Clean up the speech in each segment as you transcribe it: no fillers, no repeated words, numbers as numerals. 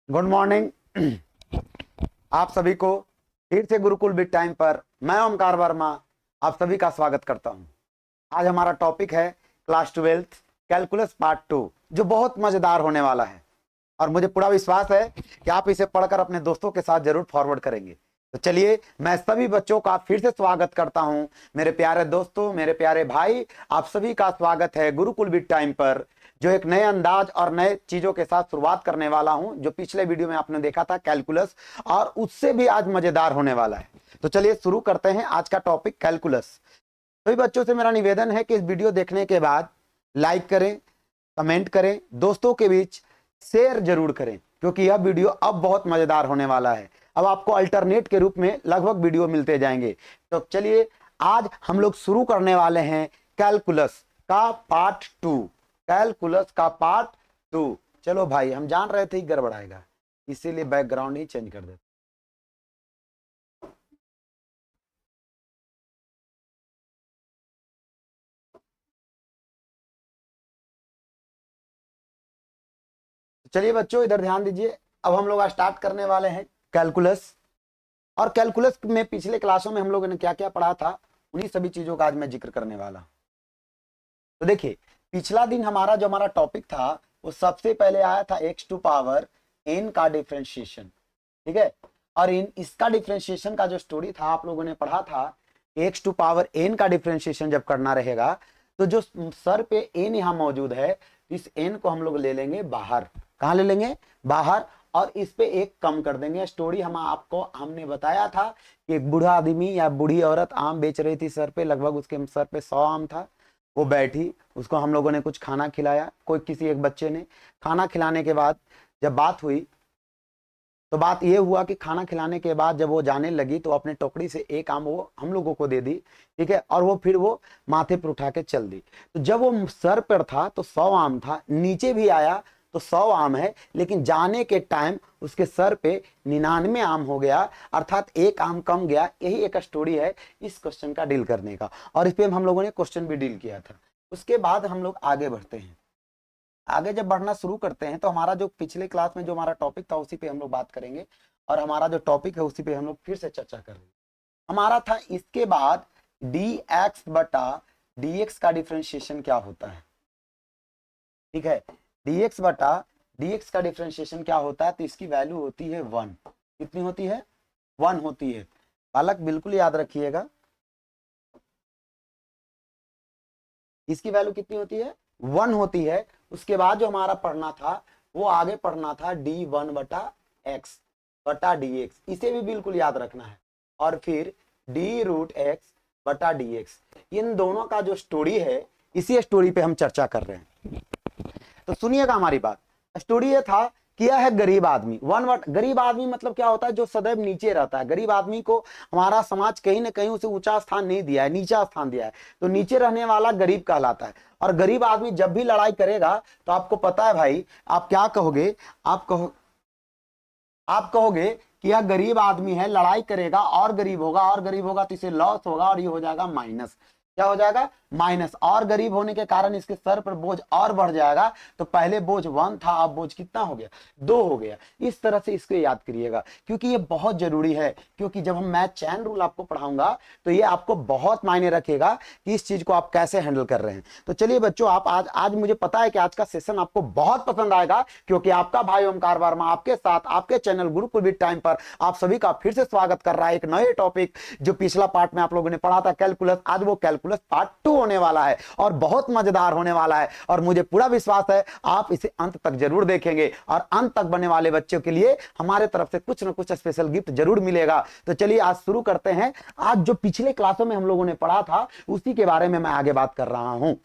Good morning. आप सभी को फिर से गुरुकुल बिट टाइम पर मैं ओमकार वर्मा आप सभी का स्वागत करता हूं। आज हमारा टॉपिक है क्लास 12 कैलकुलस पार्ट 2, जो बहुत मजेदार होने वाला है और मुझे पूरा विश्वास है कि आप इसे पढ़कर अपने दोस्तों के साथ जरूर फॉरवर्ड करेंगे। तो चलिए, मैं सभी बच्चों का फिर से स्वागत करता हूं। मेरे प्यारे दोस्तों, मेरे प्यारे भाई, आप सभी का स्वागत है गुरुकुल बिट टाइम पर, जो एक नए अंदाज और नए चीजों के साथ शुरुआत करने वाला हूं। जो पिछले वीडियो में आपने देखा था कैलकुलस, और उससे भी आज मजेदार होने वाला है। तो चलिए शुरू करते हैं आज का टॉपिक कैलकुलस। सभी बच्चों से मेरा निवेदन है कि इस वीडियो देखने के बाद लाइक करें, कमेंट करें, दोस्तों के बीच शेयर जरूर करें, क्योंकि यह वीडियो अब बहुत मजेदार होने वाला है। अब आपको अल्टरनेट के रूप में लगभग वीडियो मिलते जाएंगे। तो चलिए, आज हम लोग शुरू करने वाले हैं कैलकुलस का पार्ट 2। कैलकुलस का पार्ट 2। चलो भाई, हम जान रहे थे गड़बड़ाएगा, इसीलिए बैकग्राउंड ही चेंज कर देते। चलिए बच्चों, इधर ध्यान दीजिए। अब हम लोग स्टार्ट करने वाले हैं कैलकुलस। और कैलकुलस में पिछले क्लासों में हम लोगों ने क्या क्या पढ़ा था, उन्हीं सभी चीजों का आज मैं जिक्र करने वाला हूं। तो देखिए, पिछला दिन हमारा टॉपिक था, वो सबसे पहले आया था एक्स टू पावर एन का डिफ्रेंशिएशन। ठीक है। और इन इसका डिफ्रेंशिएशन का जो स्टोरी था, आप लोगों ने पढ़ा था, एक्स टू पावर एन का डिफ्रेंशिएशन जब करना रहेगा तो जो सर पे एन यहाँ मौजूद है, इस एन को हम लोग ले लेंगे बाहर। कहाँ ले लेंगे? बाहर। और इस पे एक कम कर देंगे। स्टोरी हमने बताया था कि एक बूढ़ा आदमी या बूढ़ी औरत आम बेच रही थी सर पे, लगभग उसके सर पे 100 आम था। वो बैठी, उसको हम लोगों ने कुछ खाना खिलाया, कोई किसी एक बच्चे ने। खाना खिलाने के बाद जब बात हुई, तो बात ये हुआ कि खाना खिलाने के बाद जब वो जाने लगी तो अपने टोकरी से एक आम वो हम लोगों को दे दी। ठीक है। और वो फिर वो माथे पर उठा के चल दी। तो जब वो सर पर था तो 100 आम था, नीचे भी आया तो 100 आम है, लेकिन जाने के टाइम उसके सर पे 99 आम हो गया, अर्थात एक आम कम गया। यही एक स्टोरी है इस क्वेश्चन का डील करने का, और इस पे हम लोगों ने क्वेश्चन भी डील किया था। उसके बाद हम लोग आगे बढ़ते हैं। आगे जब बढ़ना शुरू करते हैं तो हमारा जो पिछले क्लास में जो हमारा टॉपिक था उसी पे हम लोग बात करेंगे, और हमारा जो टॉपिक है उसी पे हम लोग फिर से चर्चा करेंगे। हमारा था इसके बाद डी एक्स बटा डी एक्स का डिफ्रेंशिएशन क्या होता है। ठीक है। डी एक्स बटा डी एक्स का डिफ्रेंशिएशन क्या होता है, तो इसकी वैल्यू होती है 1। कितनी होती है? 1 होती है। बालक बिल्कुल याद रखिएगा, इसकी वैल्यू कितनी होती है? 1 होती है। उसके बाद जो हमारा पढ़ना था, वो आगे पढ़ना था डी 1 बटा एक्स बटा डी एक्स। इसे भी बिल्कुल याद रखना है। और फिर डी√x बटा डी एक्स। इन दोनों का जो स्टोरी है, इसी स्टोरी पे हम चर्चा कर रहे हैं। तो सुनिएगा हमारी बात। स्टोरी ये था कि यह है गरीब आदमी। गरीब आदमी मतलब क्या होता है? जो सदैव नीचे रहता है। गरीब आदमी को हमारा समाज कहीं ना कहीं उसे ऊंचा स्थान नहीं दिया है, नीचा स्थान दिया है। तो नीचे रहने वाला गरीब कहलाता है। और गरीब आदमी जब भी लड़ाई करेगा तो आपको पता है भाई, आप क्या कहोगे? आप कहोगे कि यह गरीब आदमी है, लड़ाई करेगा और गरीब होगा, और गरीब होगा तो इसे लॉस होगा, और ये हो जाएगा माइनस। क्या हो जाएगा? माइनस। और गरीब होने के कारण इसके सर पर बोझ और बढ़ जाएगा। तो पहले बोझ 1 था, अब बोझ कितना हो गया? 2 हो गया। इस तरह से इसको याद करिएगा, क्योंकि ये बहुत जरूरी है। क्योंकि जब हम मैथ चैन रूल आपको पढ़ाऊंगा तो ये आपको बहुत मायने रखेगा कि इस चीज को आप कैसे हैंडल कर रहे हैं। तो चलिए बच्चों, आप आज मुझे पता है कि आज का सेशन आपको बहुत पसंद आएगा, क्योंकि आपका भाई ओमकार वर्मा आपके साथ आपके चैनल गुरुकुल बिट टाइम पर आप सभी का फिर से स्वागत कर रहा है। एक नए टॉपिक, जो पिछला पार्ट में आप लोगों ने पढ़ा था कैलकुलस, आज वो कैलकुलस पार्ट 2 होने वाला है और बहुत मजेदार होने वाला है। और मुझे पूरा विश्वास है आप इसे अंत तक जरूर देखेंगे, और अंत तक बनने वाले बच्चों के लिए हमारे तरफ से कुछ ना कुछ स्पेशल गिफ्ट जरूर मिलेगा। तो चलिए आज शुरू करते हैं। आज जो पिछले क्लासों में हम लोगों ने पढ़ा था उसी के बारे में मैं आगे बात कर रहा हूं।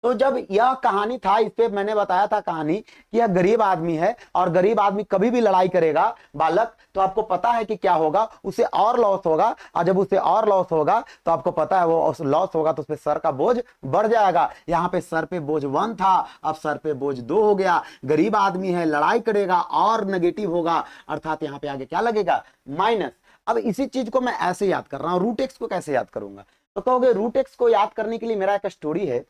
तो जब यह कहानी था, इस पे मैंने बताया था कहानी कि यह गरीब आदमी है, और गरीब आदमी कभी भी लड़ाई करेगा बालक, तो आपको पता है कि क्या होगा? उसे और लॉस होगा। और जब उसे और लॉस होगा तो आपको पता है वो लॉस होगा तो उस पे सर का बोझ बढ़ जाएगा। यहाँ पे सर पे बोझ 1 था, अब सर पे बोझ 2 हो गया। गरीब आदमी है, लड़ाई करेगा और नेगेटिव होगा, अर्थात यहाँ पे आगे क्या लगेगा? माइनस। अब इसी चीज को मैं ऐसे याद कर रहा हूँ, रूट एक्स को कैसे याद करूंगा? तो कहोगे रूट एक्स को याद करने के लिए मेरा एक स्टोरी है।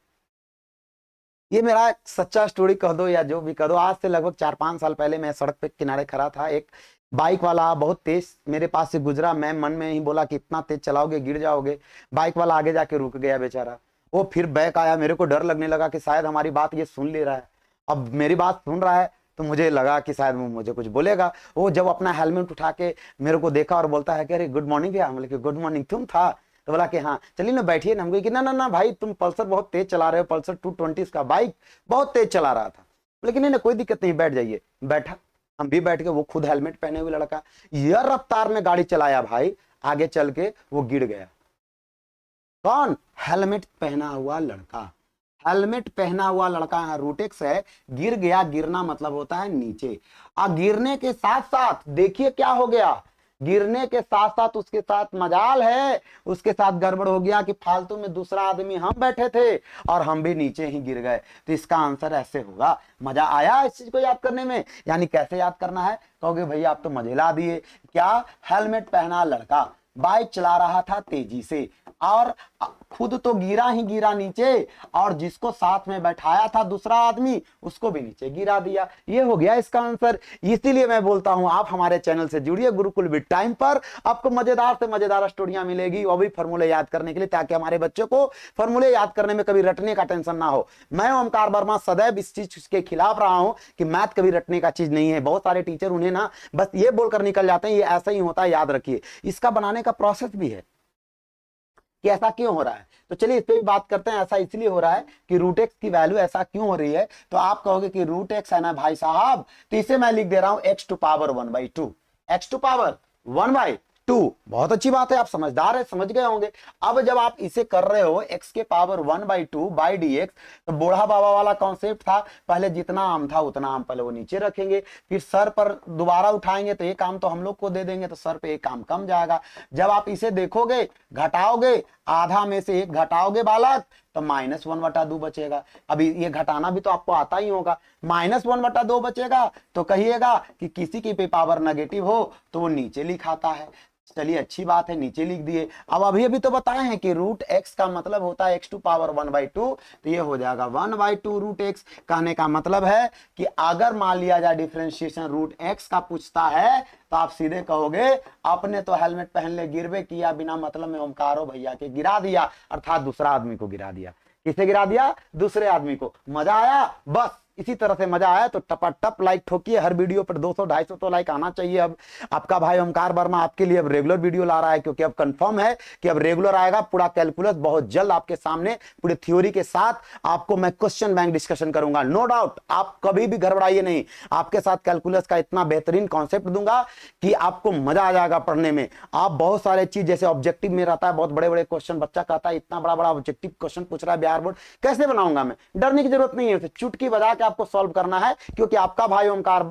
ये मेरा सच्चा स्टोरी कह दो या जो भी कह दो। आज से लगभग 4-5 साल पहले मैं सड़क पे किनारे खड़ा था, एक बाइक वाला बहुत तेज मेरे पास से गुजरा। मैं मन में ही बोला कि इतना तेज चलाओगे गिर जाओगे। बाइक वाला आगे जाके रुक गया बेचारा। वो फिर बैक आया, मेरे को डर लगने लगा कि शायद हमारी बात ये सुन ले रहा है। अब मेरी बात सुन रहा है तो मुझे लगा कि शायद वो मुझे कुछ बोलेगा। वो जब अपना हेलमेट उठा के मेरे को देखा और बोलता है कि अरे गुड मॉर्निंग भैया। बोले कि गुड मॉर्निंग, तुम था? तो बोला कि हाँ चलिए ना बैठिए ना। हम कहे कि ना ना ना भाई, तुम पल्सर बहुत तेज चला रहे हो, पल्सर 220 का बाइक बहुत तेज चला रहा था। लेकिन नहीं ना कोई दिक्कत नहीं, बैठ जाइए। बैठा, हम भी बैठ के। वो खुद हेलमेट पहने हुए लड़का यह रफ्तार में गाड़ी चलाया भाई, आगे चल के वो गिर गया। कौन? हेलमेट पहना हुआ लड़का। हेलमेट पहना हुआ लड़का यहाँ रूटेक्स है, गिर गया। गिरना मतलब होता है नीचे। और गिरने के साथ साथ देखिए क्या हो गया। गिरने के साथ साथ उसके साथ मजाल है, उसके साथ गड़बड़ हो गया कि फालतू में दूसरा आदमी हम बैठे थे और हम भी नीचे ही गिर गए। तो इसका आंसर ऐसे होगा। मजा आया इस चीज को याद करने में? यानी कैसे याद करना है कहोगे भैया आप तो मजे ला दिए। क्या? हेलमेट पहना लड़का बाइक चला रहा था तेजी से और खुद तो गिरा ही गिरा नीचे, और जिसको साथ में बैठाया था दूसरा आदमी उसको भी नीचे गिरा दिया। ये हो गया इसका आंसर। इसीलिए मैं बोलता हूं आप हमारे चैनल से जुड़िए गुरुकुल विद टाइम पर। आपको मजेदार से मजेदार स्टोरियां मिलेगी, वो भी फॉर्मूले याद करने के लिए, ताकि हमारे बच्चों को फॉर्मूले याद करने में कभी रटने का टेंशन ना हो। मैं ओमकार वर्मा सदैव इस चीज के खिलाफ रहा हूं कि मैथ कभी रटने का चीज नहीं है। बहुत सारे टीचर उन्हें ना बस ये बोलकर निकल जाते हैं ये ऐसा ही होता है, याद रखिए। इसका बनाने का प्रोसेस भी है कि ऐसा क्यों हो रहा है। तो चलिए इस पे भी बात करते हैं। ऐसा इसलिए हो रहा है कि रूट एक्स की वैल्यू ऐसा क्यों हो रही है। तो आप कहोगे कि रूट एक्स है ना भाई साहब, तो इसे मैं लिख दे रहा हूं x to power 1/2। X to power 1/2। बहुत अच्छी बात है, आप समझदार है, समझ गए होंगे। अब जब आप इसे कर रहे हो एक्स के पावर 1/2 बाई डी एक्स, तो बूढ़ा बाबा वाला कॉन्सेप्ट था, पहले जितना आम था उतना आम पहले वो नीचे रखेंगे, फिर सर पर दोबारा उठाएंगे तो एक आम तो हम लोग को दे देंगे, तो सर पे एक आम कम जाएगा। जब आप इसे देखोगे घटाओगे, आधा में से एक घटाओगे बालक, तो -1/2 बचेगा। अभी ये घटाना भी तो आपको आता ही होगा। -1/2 बचेगा तो कहिएगा कि किसी की भी पावर नेगेटिव हो तो वो नीचे लिखाता है। चलिए अच्छी बात है, नीचे लिख दिए। अब अभी तो बताए हैं कि रूट एक्स का मतलब होता है एक्स टू पावर 1/2, तो ये हो जाएगा 1/2 रूट एक्स। कहने का मतलब है कि अगर मान लिया जाए डिफरेंशिएशन रूट एक्स का पूछता है, तो आप सीधे कहोगे आपने तो हेलमेट पहन ले गिरवे किया, बिना मतलब में ओमकारो भैया के गिरा दिया, अर्थात दूसरा आदमी को गिरा दिया। किसे गिरा दिया? दूसरे आदमी को। मजा आया? बस इसी तरह से मजा आया तो टपाटप लाइक ठोकिए। हर वीडियो पर 200-250 तो लाइक आना चाहिए। अब आपका भाई ओमकार वर्मा आपके लिए अब रेगुलर वीडियो ला रहा है, क्योंकि अब कंफर्म है कि अब रेगुलर आएगा। पूरा कैलकुलस बहुत जल्द आपके सामने पूरे थ्योरी के साथ आपको मैं क्वेश्चन बैंक डिस्कशन करूंगा। नो डाउट, आप कभी भी घबराइए नहीं। आपके साथ कैलकुलस का इतना बेहतरीन कॉन्सेप्ट दूंगा कि आपको मजा आ जाएगा पढ़ने में। आप बहुत सारे चीज जैसे ऑब्जेक्टिव में रहता है, बहुत बड़े बड़े क्वेश्चन, बच्चा कहता है इतना बड़ा बड़ा ऑब्जेक्टिव क्वेश्चन पूछ रहा है बिहार बोर्ड, कैसे बनाऊंगा मैं? डरने की जरूरत नहीं है, उसे चुटकी बजा के आपको सॉल्व करना है। क्योंकि आपका भाई ओंकार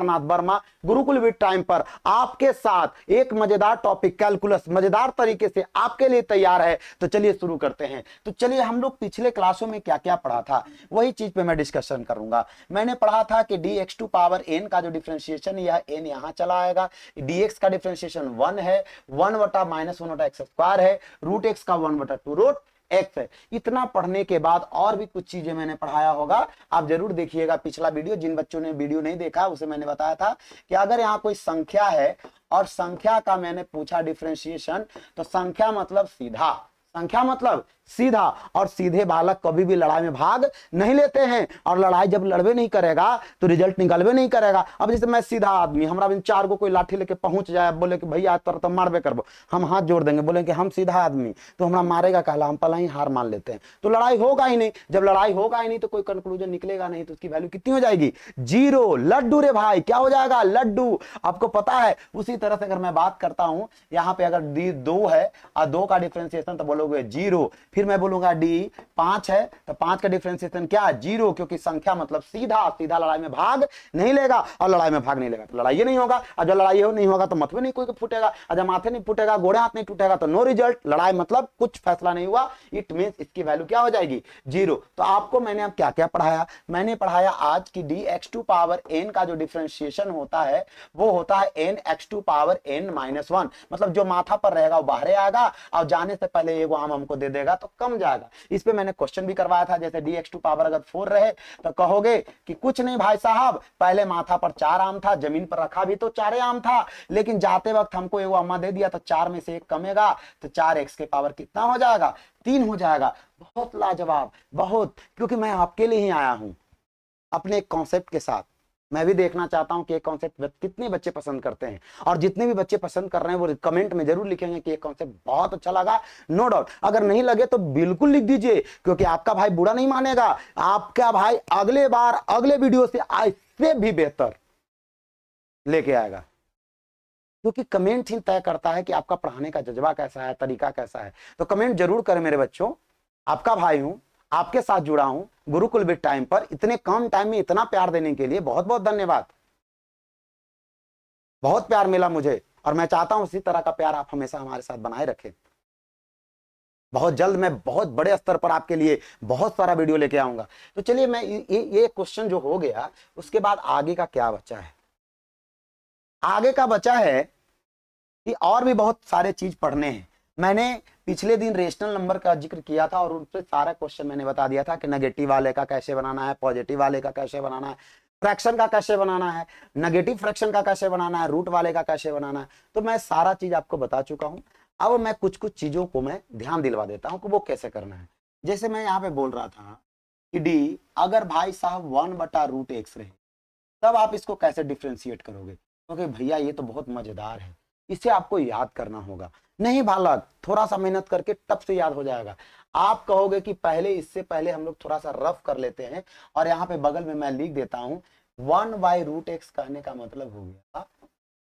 नाथ वर्मा गुरुकुल विद टाइम पर आपके साथ एक मजेदार टॉपिक कैलकुलस मजेदार तरीके से आपके लिए तैयार है। तो चलिए शुरू करते हैं। तो चलिए हम लोग पिछले क्लासों में क्या क्या पढ़ा था वही चीज पे मैं डिस्कशन करूंगा। मैंने पढ़ा था कि d x to power n का जो डिफरेंशिएशन यह एन यहां चला आएगा। डीएक्स का डिफरेंशिएशन 1 है, 1/-1/x² है, रूट एक्स का 1/2 रूट एक्स है। इतना पढ़ने के बाद और भी कुछ चीजें मैंने पढ़ाया होगा, आप जरूर देखिएगा पिछला वीडियो। जिन बच्चों ने वीडियो नहीं देखा उसे मैंने बताया था कि अगर यहाँ कोई संख्या है और संख्या का मैंने पूछा डिफरेंशिएशन, तो संख्या मतलब सीधा, संख्या मतलब सीधा, और सीधे बालक कभी भी लड़ाई में भाग नहीं लेते हैं। और लड़ाई जब लड़बे नहीं करेगा तो रिजल्ट निकलबे नहीं करेगा। अब जैसे मैं सीधा आदमी, हमारा बिन चार को कोई लाठी लेके पहुंच जाए, बोले कि भैया तर तो मारबे करबो, हम हाथ जोड़ देंगे, बोले कि हम सीधा आदमी तो हमारा मारेगा कहला, हम पहला ही हार मान लेते हैं, तो लड़ाई होगा ही नहीं। जब लड़ाई होगा ही नहीं तो कोई कंक्लूजन निकलेगा नहीं, तो उसकी वैल्यू कितनी हो जाएगी? 0। लड्डू रे भाई, क्या हो जाएगा? लड्डू। आपको पता है उसी तरह से अगर मैं बात करता हूं, यहां पे अगर डी 2 है और 2 का डिफरेंशिएशन तो बोलोगे 0। फिर मैं बोलूंगा डी 5 है तो 5 का डिफरेंशिएशन क्या? 0, क्योंकि संख्या मतलब सीधा, सीधा लड़ाई में भाग नहीं लेगा, और लड़ाई में भाग नहीं लेगा तो लड़ाई नहीं होगा। और जब लड़ाई नहीं होगा तो मत में नहीं कोई फूटेगा, और जब माथे नहीं फूटेगा, गोड़े हाथ नहीं टूटेगा, तो नो रिजल्ट। लड़ाई मतलब कुछ फैसला नहीं हुआ, इट मींस इसकी वैल्यू क्या हो जाएगी? 0। तो आपको मैंने अब क्या क्या पढ़ाया? मैंने पढ़ाया आज की d x to power n का जो डिफरेंशिएशन होता है वो होता है N x to power n-1। मतलब जो माथा पर रहेगा वो बाहर आएगा, और जाने से पहले एगो आम हमको दे देगा, तो कम जाएगा। इस पे मैंने क्वेश्चन भी करवाया था, जैसे dx2 पावर अगर 4 रहे तो कहोगे कि कुछ नहीं भाई साहब, पहले माथा पर 4 आम था, जमीन पर रखा भी तो 4 आम था, लेकिन जाते वक्त हमको एगो अम्मा दे दिया तो 4 में से 1 कमेगा, तो 4x के पावर कितना हो जाएगा, 3 हो जाएगा। बहुत लाजवाब, बहुत, क्योंकि मैं आपके लिए ही आया हूं अपने एक कॉन्सेप्ट के साथ। मैं भी देखना चाहता हूं कि ये कॉन्सेप्ट कितने बच्चे पसंद करते हैं, और जितने भी बच्चे पसंद कर रहे हैं वो कमेंट में जरूर लिखेंगे कि ये कॉन्सेप्ट बहुत अच्छा लगा। नो डाउट, अगर नहीं लगे तो बिल्कुल लिख दीजिए, क्योंकि आपका भाई बुरा नहीं मानेगा, आपका भाई अगले बार अगले वीडियो से इससे भी बेहतर लेके आएगा, क्योंकि कमेंट ही तय करता है कि आपका पढ़ाने का जज्बा कैसा है, तरीका कैसा है। तो कमेंट जरूर करें मेरे बच्चों, आपका भाई हूं, आपके साथ जुड़ा हूं गुरुकुल बिट टाइम पर। इतने कम टाइम में इतना प्यार देने के लिए बहुत बहुत धन्यवाद। बहुत प्यार मिला मुझे, और मैं चाहता हूं इसी तरह का प्यार आप हमेशा हमारे साथ बनाए रखें। बहुत जल्द मैं बहुत बड़े स्तर पर आपके लिए बहुत सारा वीडियो लेके आऊंगा। तो चलिए, मैं ये क्वेश्चन जो हो गया, उसके बाद आगे का क्या बचा है? आगे का बचा है कि और भी बहुत सारे चीज पढ़ने हैं। मैंने पिछले दिन रेशनल नंबर का जिक्र किया था, और उससे सारा क्वेश्चन मैंने बता दिया था कि नेगेटिव वाले का कैसे बनाना है, पॉजिटिव वाले का कैसे बनाना है, फ्रैक्शन का कैसे बनाना है, नेगेटिव फ्रैक्शन का कैसे बनाना है, रूट वाले का कैसे बनाना है। तो मैं सारा चीज आपको बता चुका हूं। अब मैं कुछ कुछ चीजों को मैं ध्यान दिलवा देता हूं कि वो कैसे करना है। जैसे मैं यहाँ पे बोल रहा था कि डी अगर भाई साहब 1/√x रहे, तब आप इसको कैसे डिफ्रेंशिएट करोगे? क्योंकि भैया ये तो बहुत मजेदार है, इसे आपको याद करना होगा। नहीं बालक, थोड़ा सा मेहनत करके टप से याद हो जाएगा। आप कहोगे कि पहले, इससे पहले हम लोग थोड़ा सा रफ कर लेते हैं, और यहाँ पे बगल में मैं लिख देता हूं 1/√x कहने का मतलब हो गया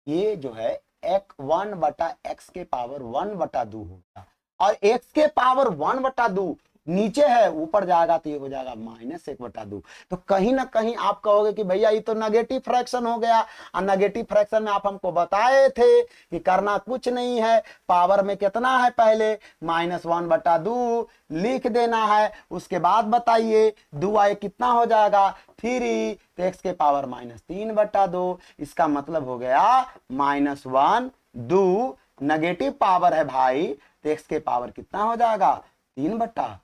ये जो है 1/x के पावर 1/2 होगा, और x के पावर 1/2 नीचे है, ऊपर जाएगा तो ये हो जाएगा -1/2। तो कहीं ना कहीं आप कहोगे कि भैया ये तो नेगेटिव फ्रैक्शन हो गया, और नेगेटिव फ्रैक्शन में आप हमको बताए थे कि करना कुछ नहीं है, पावर में कितना है, पहले -1/2 लिख देना है, उसके बाद बताइए 2 आए कितना हो जाएगा 3, तो x के पावर -3/2। इसका मतलब हो गया -1/2, नेगेटिव पावर है भाई, तो x के पावर कितना हो जाएगा 3/2।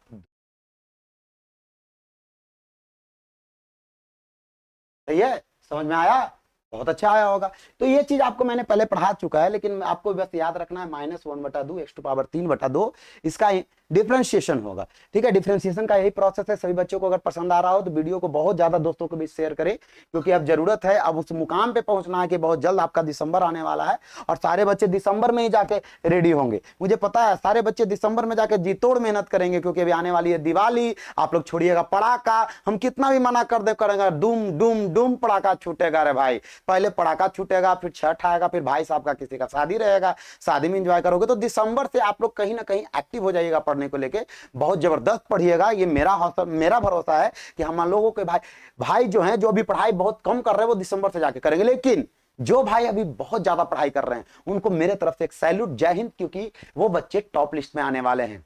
सही है, समझ में आया? बहुत अच्छा आया होगा। तो ये चीज आपको मैंने पहले पढ़ा चुका है, लेकिन आपको बस याद रखना है -1/2 x⁻³ इसका डिफरेंशिएशन होगा। ठीक है, डिफरेंशिएशन का यही प्रोसेस है। सभी बच्चों को अगर पसंद आ रहा हो तो वीडियो को बहुत ज्यादा दोस्तों को भी शेयर करें, क्योंकि अब जरूरत है, अब उस मुकाम पे पहुंचना है कि बहुत जल्द आपका दिसंबर आने वाला है, और सारे बच्चे दिसंबर में ही जाके रेडी होंगे। मुझे पता है सारे बच्चे दिसंबर में जाके जी तोड़ मेहनत करेंगे, क्योंकि अभी आने वाली है दिवाली। आप लोग छोड़िएगा पड़ाका, हम कितना भी मना कर दे करेंगे, डूम डूम डूम पड़ाका छूटेगा रे भाई। पहले पड़ाका छूटेगा, फिर छठ आएगा, फिर भाई साहब का किसी का शादी रहेगा, शादी में एंजॉय करोगे। तो दिसंबर से आप लोग कहीं ना कहीं एक्टिव हो जाइएगा पढ़ने को लेके, बहुत जबरदस्त पढ़िएगा। ये मेरा भरोसा है कि हम लोगों के भाई जो हैं, जो अभी पढ़ाई बहुत कम कर रहे हैं, वो दिसंबर से जाके करेंगे। लेकिन जो भाई अभी बहुत ज्यादा पढ़ाई कर रहे हैं उनको मेरे तरफ से एक सैल्यूट, जय हिंद, क्योंकि वो बच्चे टॉप लिस्ट में आने वाले हैं।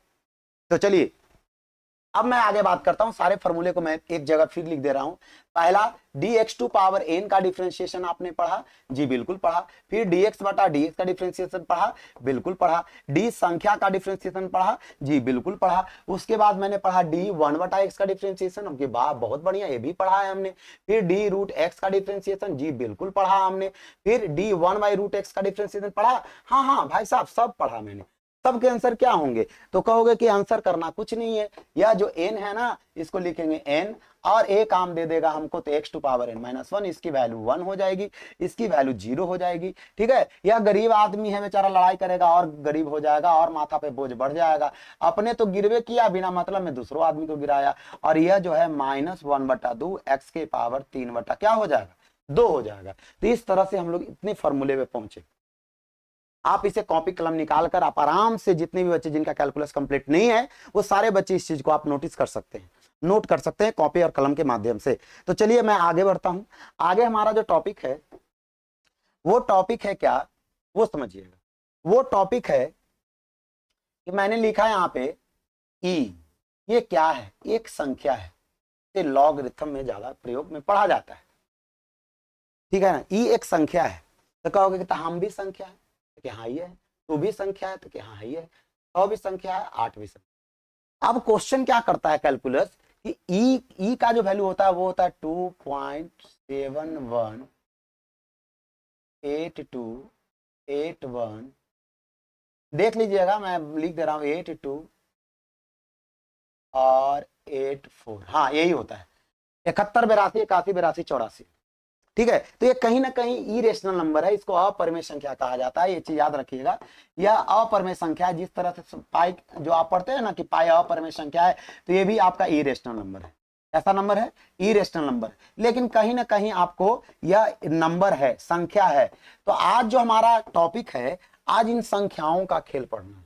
तो चलिए, अब मैं आगे बात करता हूं। सारे फॉर्मूले को मैं एक जगह फिर लिख दे रहा हूं। पहला dx2 पावर n का डिफरेंशिएशन आपने पढ़ा, जी बिल्कुल पढ़ा। फिर dx/dx का डिफरेंशिएशन पढ़ा, बिल्कुल पढ़ा। d संख्या का डिफरेंशिएशन पढ़ा, जी बिल्कुल पढ़ा। उसके बाद मैंने पढ़ा d 1/x का डिफरेंशिएशन, ओके वाह बहुत बढ़िया, ये भी पढ़ा है हमने। फिर d√x का डिफरेंशिएशन, जी बिल्कुल पढ़ा हमने। फिर d 1/√x का डिफरेंशिएशन पढ़ा, हाँ हाँ भाई साहब सब पढ़ा मैंने। सबके आंसर क्या होंगे? तो कहोगे कि आंसर करना कुछ नहीं है, यह जो n है ना, इसको लिखेंगे n, और एक काम दे देगा हमको, तो x⁻n-1, इसकी वैल्यू 1 हो जाएगी, इसकी वैल्यू 0 हो जाएगी। ठीक है, यह गरीब आदमी है बेचारा, लड़ाई करेगा और गरीब हो जाएगा, और माथा पे बोझ बढ़ जाएगा। अपने तो गिरवे किया, बिना मतलब में दूसरों आदमी को गिराया, और यह जो है -1/2 x के पावर 3 क्या हो जाएगा 2 हो जाएगा। तो इस तरह से हम लोग इतने फॉर्मूले पे पहुंचे। आप इसे कॉपी कलम निकाल कर आप आराम से, जितने भी बच्चे जिनका कैलकुलस कंप्लीट नहीं है, वो सारे बच्चे इस चीज को आप नोटिस कर सकते हैं, नोट कर सकते हैं कॉपी और कलम के माध्यम से। तो चलिए मैं आगे बढ़ता हूं। आगे हमारा जो टॉपिक है, वो टॉपिक है क्या, वो समझिएगा। वो टॉपिक है कि मैंने लिखा है यहाँ पे ई, ये क्या है? एक संख्या है, ये लॉगरिथम में ज्यादा प्रयोग में पढ़ा जाता है। ठीक है ना, ई एक संख्या है। तो कहोगे कि हम भी संख्या है, तो कि हाँ ये है। तू भी संख्या है, तो कि हाँ ये है। 100 भी संख्या है, 8 भी संख्या। अब क्वेश्चन क्या करता है कैलकुलस कि ई का जो वैल्यू होता है वो होता है 2.718281। देख लीजिएगा, मैं लिख दे रहा हूं 82 और 84, हाँ यही होता है 71 82 81 82 84। ठीक है, तो ये कहीं ना कहीं इरेशनल नंबर है, इसको अपरिमेय संख्या कहा जाता है, ये चीज याद रखिएगा। यह अपरिमेय संख्या है, जिस तरह से पाई जो आप पढ़ते हैं ना कि पाई अपरिमेय संख्या है, तो ये भी आपका इरेशनल नंबर है। ऐसा नंबर है इरेशनल नंबर, लेकिन कहीं ना कहीं आपको यह नंबर है, संख्या है। तो आज जो हमारा टॉपिक है, आज इन संख्याओं का खेल पढ़ना है।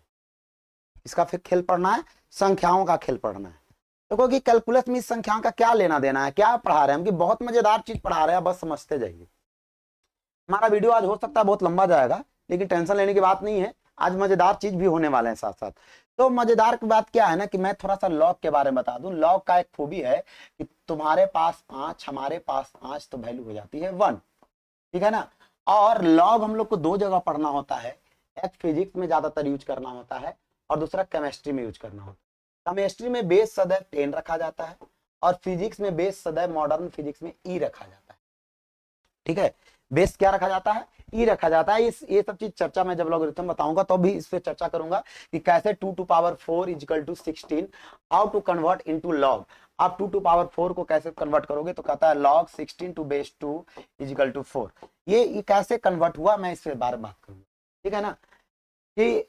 इसका फिर खेल पढ़ना है, संख्याओं का खेल पढ़ना है। देखो कि कैलकुलस में इस संख्याओं का क्या लेना देना है, क्या पढ़ा रहे हैं हम, कि बहुत मजेदार चीज पढ़ा रहे हैं, बस समझते जाइए। हमारा वीडियो आज हो सकता है बहुत लंबा जाएगा, लेकिन टेंशन लेने की बात नहीं है, आज मजेदार चीज भी होने वाले हैं साथ साथ। तो मजेदार की बात क्या है ना कि मैं थोड़ा सा लॉग के बारे में बता दूं। लॉग का एक खूबी है कि तुम्हारे पास 5 हमारे पास 5 तो वैल्यू हो जाती है 1, ठीक है ना। और लॉग हम लोग को दो जगह पढ़ना होता है, एक फिजिक्स में ज्यादातर यूज करना होता है और दूसरा केमिस्ट्री में यूज करना होता है। केमिस्ट्री में बेस सदैव 10 रखा जाता है और फिजिक्स में बेस सदैव मॉडर्न फिजिक्स में ई रखा जाता है। ठीक है, बेस क्या रखा जाता है, ई रखा जाता है। इस ये सब चीज चर्चा में जब लॉगरिथम बताऊंगा तो भी इस पे चर्चा करूंगा कि कैसे 2 to power 4 equal to 16, how to convert into log. आप 2 टू पावर 4 को कैसे कन्वर्ट करोगे, तो कहता है log 16 to base 2 equal to 4। ये कैसे कन्वर्ट हुआ, मैं इसके बारे में बात करूंगा, ठीक है ना। कि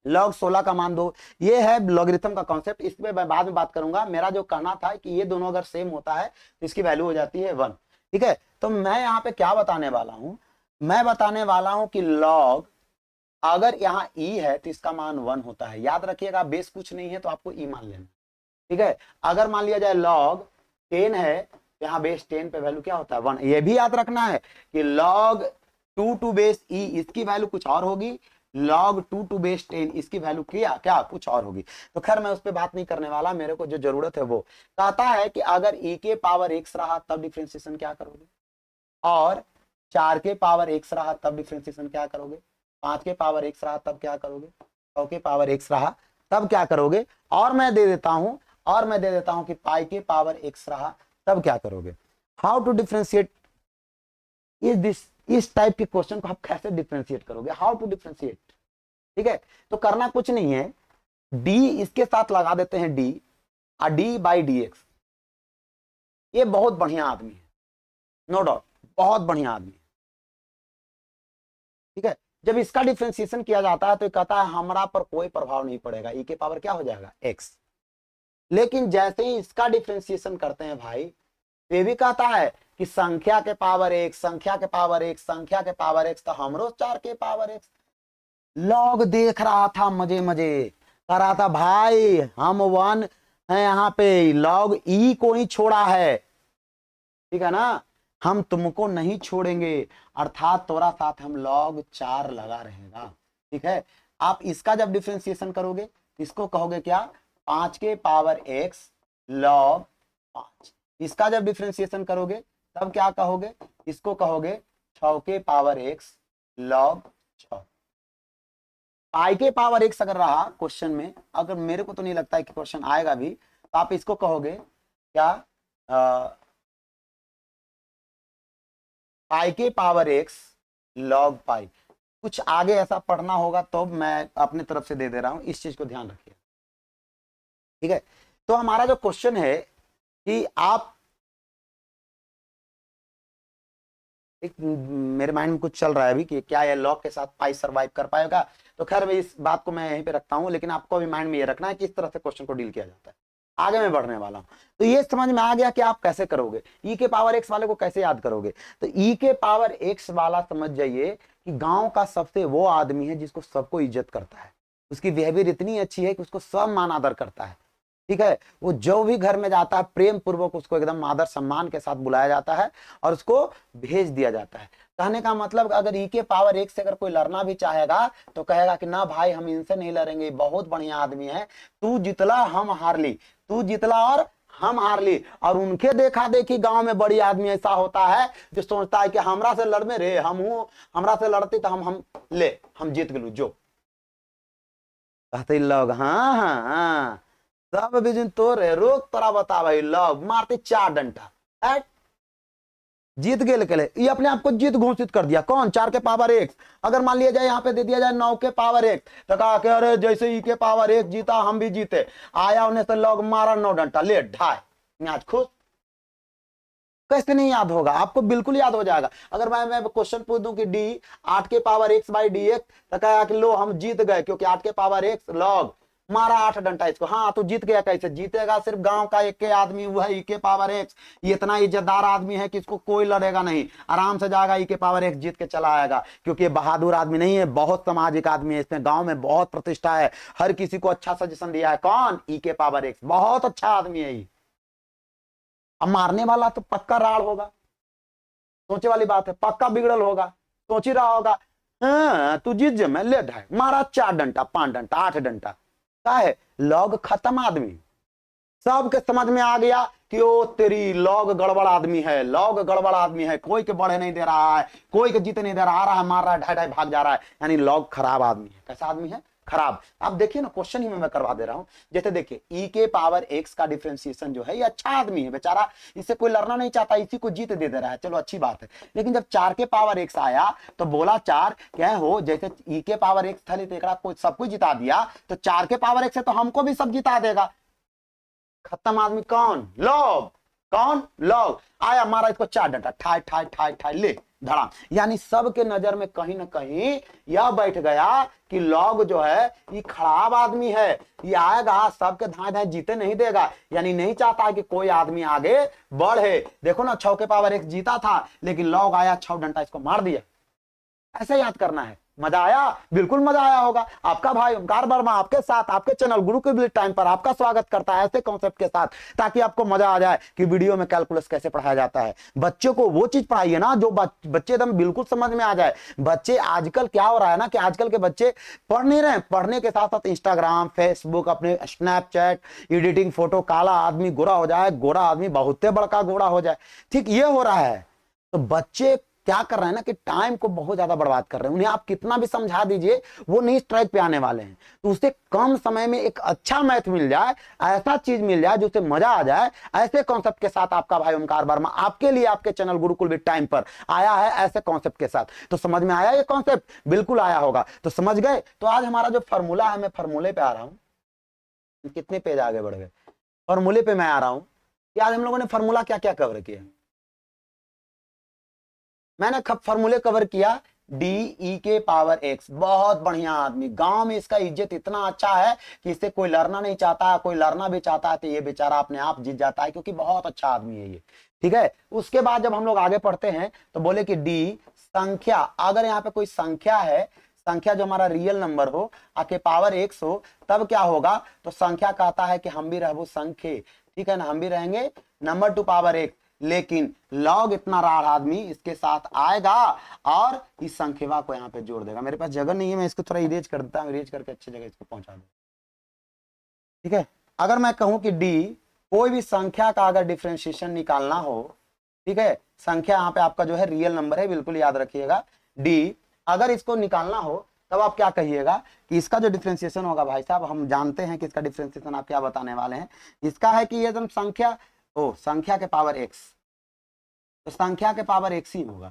log 16 का मान दो, ये है लॉगरिथम का कॉन्सेप्ट, इसमें मैं बाद में बात करूंगा। मेरा जो कहना था कि ये दोनों अगर सेम होता है तो इसकी वैल्यू हो जाती है 1, ठीक है। तो मैं यहाँ पे क्या बताने वाला हूं, मैं बताने वाला हूं कि log अगर यहाँ e है तो इसका मान 1 होता है। याद रखिएगा, बेस कुछ नहीं है तो आपको e मान लेना, ठीक है। अगर मान लिया जाए log 10 है तो यहाँ बेस 10 पे वैल्यू क्या होता है 1। ये भी याद रखना है कि log 2 टू बेस e इसकी वैल्यू कुछ और होगी, log 2 टू बेस 10 इसकी वैल्यू क्या क्या कुछ और होगी। तो खैर मैं उस पर बात नहीं करने वाला, मेरे को जो जरूरत है वो कहता है कि अगर e के पावर x रहा तब डिफ्रेंसिएशन क्या करोगे, और 4 के पावर x रहा तब डिफ्रेंसिएशन क्या करोगे, 5 के पावर x रहा तब क्या करोगे, 6 के पावर x रहा तब क्या करोगे, और मैं दे देता हूं कि पाई के पावर x रहा तब क्या करोगे। How to differentiate is this, इस टाइप के क्वेश्चन को आप कैसे डिफ्रेंशिएट करोगे, हाउ टू डिफ्रेंशिएट, ठीक है। तो करना कुछ नहीं है, d इसके साथ लगा देते हैं d, और d बाई डी एक्स। ये बहुत बढ़िया आदमी है, नो डाउट, बहुत बढ़िया आदमी है, ठीक है। जब इसका डिफ्रेंशिएशन किया जाता है तो कहता है हमरा पर कोई प्रभाव नहीं पड़ेगा, e के पावर क्या हो जाएगा x। लेकिन जैसे ही इसका डिफ्रेंशिएशन करते हैं भाई, ये भी कहता है कि संख्या के पावर x, संख्या के पावर x, संख्या के पावर x, तो हमरो 4 के पावर x। लॉग देख रहा था मजे मजे कर रहा था भाई, हम 1 है यहाँ पे, लॉग e को ही छोड़ा है, ठीक है ना, हम तुमको नहीं छोड़ेंगे, अर्थात तोरा साथ हम log 4 लगा रहेगा, ठीक है। आप इसका जब डिफरेंशिएशन करोगे इसको कहोगे क्या, 5 के पावर x log 5। इसका जब डिफरेंशिएशन करोगे तब क्या कहोगे, इसको कहोगे 6 के पावर x log 6। पाई के पावर x अगर रहा क्वेश्चन में, अगर मेरे को तो नहीं लगता है कि क्वेश्चन आएगा भी, तो आप इसको कहोगे क्या, पाई के पावर x log पाई। कुछ आगे ऐसा पढ़ना होगा तो मैं अपने तरफ से दे दे रहा हूं, इस चीज को ध्यान रखिए, ठीक है। तो हमारा जो क्वेश्चन है कि आप एक, मेरे माइंड में कुछ चल रहा है अभी कि क्या ये लॉग के साथ पाई सरवाइव कर पाएगा, तो खैर मैं इस बात को मैं यहीं पे रखता हूं, लेकिन आपको अभी माइंड में ये रखना है कि इस तरह से क्वेश्चन को डील किया जाता है। आगे मैं बढ़ने वाला हूं, तो ये समझ में आ गया कि आप कैसे करोगे, ई के पावर एक्स वाले को कैसे याद करोगे। तो ई के पावर एक्स वाला समझ जाइए कि गांव का सबसे वो आदमी है जिसको सबको इज्जत करता है, उसकी बिहेवियर इतनी अच्छी है कि उसको सब मान आदर करता है, ठीक है। वो जो भी घर में जाता है प्रेम पूर्वक उसको एकदम आदर सम्मान के साथ बुलाया जाता है और उसको भेज दिया जाता है। कहने का मतलब अगर ई के पावर एक से अगर कोई लड़ना भी चाहेगा तो कहेगा कि ना भाई हम इनसे नहीं लड़ेंगे, बहुत बढ़िया आदमी है, तू जितला हम हार ली, तू जितला और हम हार ली। और उनके देखा देखी गांव में बड़ी आदमी ऐसा होता है जो सोचता है कि हमरा से लड़मे रे, हम हूं हमरा से लड़ती तो हम ले हम जीत गलू जो, कहते लॉग, हाँ हाँ हाँ, सब बिजन तो रे रोक तोरा बता भाई, लॉग मारते 4 डंडा, जीत गए के ये अपने आप को जीत घोषित कर दिया। कौन? 4 के पावर x। अगर मान लिया जाए यहाँ पे दे दिया जाए 9 के पावर x, तो कहा कि अरे जैसे ई के पावर 1 जीता हम भी जीते, आया उन्हें तो लॉग मारा 9 डंडा, ले ढाई, आज खुश। कैसे नहीं याद होगा? आपको बिल्कुल याद हो जाएगा। अगर मैं क्वेश्चन पूछ दूं कि डी 8 के power x by D x, तो कहा कि लो हम जीत गए, क्योंकि 8 के पावर x लॉग मारा 8 डंडा इसको। हाँ तो जीत गया। कैसे जीतेगा? सिर्फ गांव का एक के आदमी हुआ है, ई के पावर x, ये इतना इज्जतदार आदमी है कि इसको कोई लड़ेगा नहीं, आराम से जाएगा, ई के पावर x जीत के चला आएगा। क्योंकि ये बहादुर आदमी नहीं है, बहुत सामाजिक आदमी है, इसमें गांव में बहुत प्रतिष्ठा है, हर किसी को अच्छा सजेशन दिया है। कौन? ई के पावर x, बहुत अच्छा आदमी है ये। अब मारने वाला तो पक्का राड़ होगा, सोचे वाली बात है, पक्का बिगड़ल होगा, सोच ही रहा होगा हाँ तू जीत जे, मैं ले ढाई मारा 4 डंडा 5 डंडा 8 डंडा, क्या है? लॉग खत्म आदमी। सबके समझ में आ गया कि ओ तेरी लॉग गड़बड़ आदमी है, लॉग गड़बड़ आदमी है, कोई के बढ़े नहीं दे रहा है, कोई के जीते नहीं दे रहा, आ रहा है मार रहा है, ढाई ढाई भाग जा रहा है, यानी लॉग खराब आदमी है। कैसा आदमी है? खराब। आप देखिए ना, क्वेश्चन ही मैं करवा दे रहा हूं। जैसे देखिए ई के पावर x का डिफरेंशिएशन जो है, ये अच्छा आदमी है बेचारा, इससे कोई लड़ना नहीं चाहता, इसी को जीत दे रहा है, चलो अच्छी बात है। लेकिन जब 4 के पावर x आया तो बोला 4 क्या हो, जैसे ई के पावर x था तो कोई सब कुछ जिता दिया, तो 4 के पावर x है तो हमको भी सब जिता देगा। खत्म आदमी। कौन? लॉग। कौन? लॉग। आया मारा इसको 4 डंडा, ठाई ठाई ठाई ठाई, ले धड़ाम। यानी सबके नजर में कहीं ना कहीं यह बैठ गया कि लॉग जो है ये खराब आदमी है, ये आएगा सबके धाए धाए जीते नहीं देगा, यानी नहीं चाहता है कि कोई आदमी आगे बढ़े। देखो ना 6 के पावर 1 जीता था, लेकिन लॉग आया 6 डंडा इसको मार दिया। ऐसे याद करना है। मजा आया? बिल्कुल मजा आया होगा। आपका भाई ओमकार वर्मा आपके साथ आपके चैनल गुरुकुल टाइम पर आपका स्वागत करता है ऐसे कॉन्सेप्ट के साथ, ताकि आपको मजा आ जाए कि वीडियो में कैलकुलस कैसे पढ़ाया जाता है। बच्चों को वो चीज पढ़ाइए ना जो बच्चे एकदम बिल्कुल समझ में आ जाए। बच्चे आजकल क्या हो रहा है ना कि आजकल के बच्चे पढ़ नहीं रहे, पढ़ने के साथ साथ इंस्टाग्राम फेसबुक अपने स्नैपचैट एडिटिंग, फोटो, काला आदमी गोरा हो जाए, गोरा आदमी बहुत बड़का गोरा हो जाए, ठीक ये हो रहा है। तो बच्चे क्या कर रहे हैं ना कि टाइम को बहुत ज्यादा बर्बाद कर रहे हैं। उन्हें आप कितना भी समझा दीजिए वो नहीं स्ट्राइक पे आने वाले हैं। तो उससे कम समय में एक अच्छा मैथ मिल जाए, ऐसा चीज मिल जाए जिससे मजा आ जाए, ऐसे कॉन्सेप्ट के साथ आपका भाई ओमकार वर्मा आपके लिए आपके चैनल गुरुकुल विद टाइम पर आया है, ऐसे कॉन्सेप्ट के साथ। तो समझ में आया ये कॉन्सेप्ट? बिल्कुल आया होगा। तो समझ गए? तो आज हमारा जो फॉर्मूला है, मैं फॉर्मूले पे आ रहा हूं। कितने पेज आगे बढ़ गए? फॉर्मूले पे मैं आ रहा हूं कि आज हम लोगों ने फॉर्मूला क्या क्या कवर किया। मैंने फॉर्मूले कवर किया डी ई के पावर x, बहुत बढ़िया आदमी, गांव में इसका इज्जत इतना अच्छा है कि इससे कोई लड़ना नहीं चाहता, कोई लड़ना भी चाहता है तो ये बेचारा अपने आप जीत जाता है, क्योंकि बहुत अच्छा आदमी है ये, ठीक है। उसके बाद जब हम लोग आगे पढ़ते हैं तो बोले कि डी संख्या, अगर यहाँ पे कोई संख्या है, संख्या जो हमारा रियल नंबर हो आके पावर x हो, तब क्या होगा? तो संख्या कहता है कि हम भी रहबो संख्या, ठीक है ना, हम भी रहेंगे नंबर टू पावर x। लेकिन लॉग इतना रार आदमी इसके साथ आएगा और इस संख्या को यहाँ पे जोड़ देगा। मेरे पास जगह नहीं है, मैं इसको थोड़ा इरेज कर देता हूँ, इरेज करके अच्छी जगह इसको पहुंचा दूँ, ठीक है। अगर मैं कहूं कि डी कोई भी संख्या का अगर डिफरेंशिएशन निकालना हो, ठीक है, संख्या यहाँ पे आपका जो है रियल नंबर है, बिल्कुल याद रखिएगा। डी अगर इसको निकालना हो तब आप क्या कहिएगा कि इसका जो डिफरेंशिएशन होगा, भाई साहब हम जानते हैं कि इसका डिफरेंशिएशन आप क्या बताने वाले हैं। इसका है कि ये एकदम संख्या संख्या के पावर x, तो संख्या के पावर x ही होगा,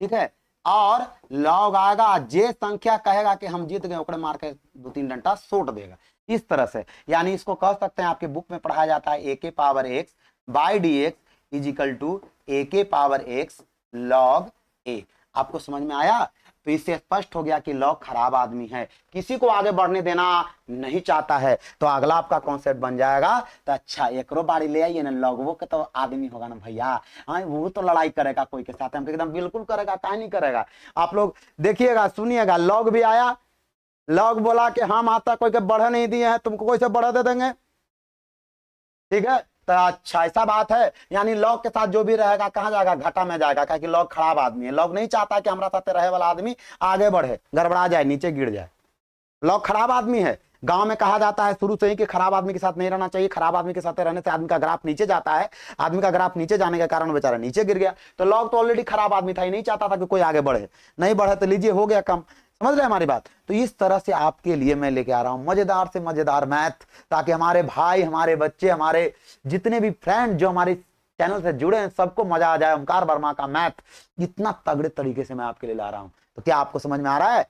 ठीक है। और लॉग आएगा, जे संख्या कहेगा कि हम जीत गए ओकरे मार के 2-3 डंडा सोट देगा, इस तरह से। यानी इसको कह सकते हैं, आपके बुक में पढ़ाया जाता है ए के power x by D X is equal to A के पावर x लॉग ए। आपको समझ में आया? तो इससे स्पष्ट हो गया कि लॉग खराब आदमी है, किसी को आगे बढ़ने देना नहीं चाहता है। तो अगला आपका कॉन्सेप्ट बन जाएगा, तो अच्छा एकरो बारी ले आइए ना, लॉग वो के तो आदमी होगा ना भैया, हाँ वो तो लड़ाई करेगा कोई के साथ, हम एकदम बिल्कुल करेगा, काहे नहीं करेगा। आप लोग देखिएगा सुनिएगा, लॉग भी आया, लॉग बोला कि हम आता कोई के बढ़े नहीं दिए हैं, तुमको कोई से बढ़ा दे देंगे, ठीक है। तो अच्छा ऐसा बात है, यानी लॉग के साथ जो भी रहेगा कहां जाएगा? घाटा में जाएगा, क्योंकि लॉग खराब आदमी है। लॉग नहीं चाहता कि हमारा साथ रहे वाला आदमी आगे बढ़े, गड़बड़ा जाए, नीचे गिर जाए। लॉग खराब आदमी है। गांव में कहा जाता है शुरू से ही कि खराब आदमी के साथ नहीं रहना चाहिए, खराब आदमी के साथ रहने से आदमी का ग्राफ नीचे जाता है, आदमी का ग्राफ नीचे जाने के कारण बेचारा नीचे गिर गया। तो लॉग तो ऑलरेडी खराब आदमी था, ही नहीं चाहता था कि कोई आगे बढ़े, नहीं बढ़े तो लीजिए हो गया कम। समझ रहे हैं हमारी बात। तो इस तरह से आपके लिए मैं लेके आ रहा हूं मजेदार से मजेदार मैथ, ताकि हमारे भाई, हमारे बच्चे, हमारे जितने भी फ्रेंड जो हमारे चैनल से जुड़े हैं, सबको मजा आ जाए। ओमकार वर्मा का मैथ इतना तगड़े तरीके से मैं आपके लिए ला रहा हूं। तो क्या आपको समझ में आ रहा है?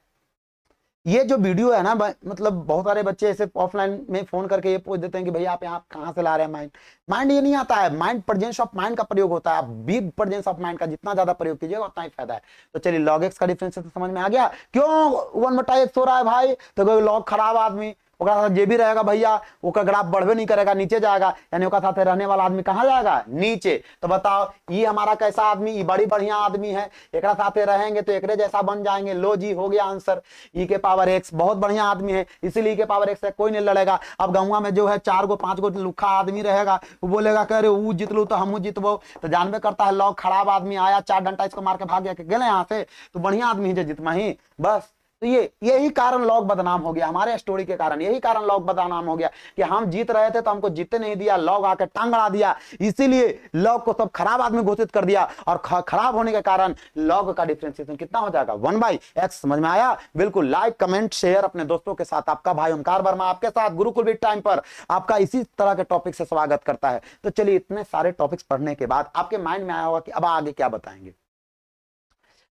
ये जो वीडियो है ना, मतलब बहुत सारे बच्चे ऐसे ऑफलाइन में फोन करके ये पूछ देते हैं कि भैया आप यहाँ कहाँ से ला रहे हैं माइंड। माइंड ये नहीं आता है, माइंड प्रेजेंस ऑफ माइंड का प्रयोग होता है। आप बिग प्रेजेंस ऑफ माइंड का जितना ज्यादा प्रयोग कीजिएगा उतना ही फायदा है। तो चलिए log x का डिफरेंस तो समझ में आ गया। क्यों 1/x हो रहा है भाई? तो कोई लॉग खराब आदमी ओकरा साथ जे भी रहेगा भैया, ओका ग्राफ बढ़वे नहीं करेगा, नीचे जाएगा, यानी ओका साथ रहने वाला आदमी कहाँ जाएगा? नीचे। तो बताओ ये हमारा कैसा आदमी? ये बड़ी बढ़िया आदमी है, एकरा साथ रहेंगे तो एकरे जैसा बन जाएंगे। लो जी, हो गया आंसर। ई के पावर एक्स बहुत बढ़िया आदमी है, इसीलिए के पावर एक्स से कोई नहीं लड़ेगा। अब गाँव में जो है 4 गो 5 गो लुखा आदमी रहेगा, वो बोलेगा कह रहे वो जीत लू तो हम जीतबो। तो जानबे करता है लॉग खराब आदमी आया, 4 डंडा इसको मार के भाग गया, गए यहाँ से, तो बढ़िया आदमी है जितमा ही बस। तो यही कारण लॉग बदनाम हो गया हमारे स्टोरी के कारण। यही कारण लॉग बदनाम हो गया कि हम जीत रहे थे तो हमको जीतने नहीं दिया, लॉग आके टांग अड़ा दिया, इसीलिए लॉग को सब खराब आदमी घोषित कर दिया। और खराब होने के कारण लॉग का डिफरेंशिएशन कितना हो जाएगा? 1/x। समझ में आया? बिल्कुल। लाइक कमेंट शेयर अपने दोस्तों के साथ। आपका भाई ओमकार वर्मा आपके साथ गुरुकुल विद टाइम पर आपका इसी तरह के टॉपिक से स्वागत करता है। तो चलिए, इतने सारे टॉपिक्स पढ़ने के बाद आपके माइंड में आया होगा कि अब आगे क्या बताएंगे।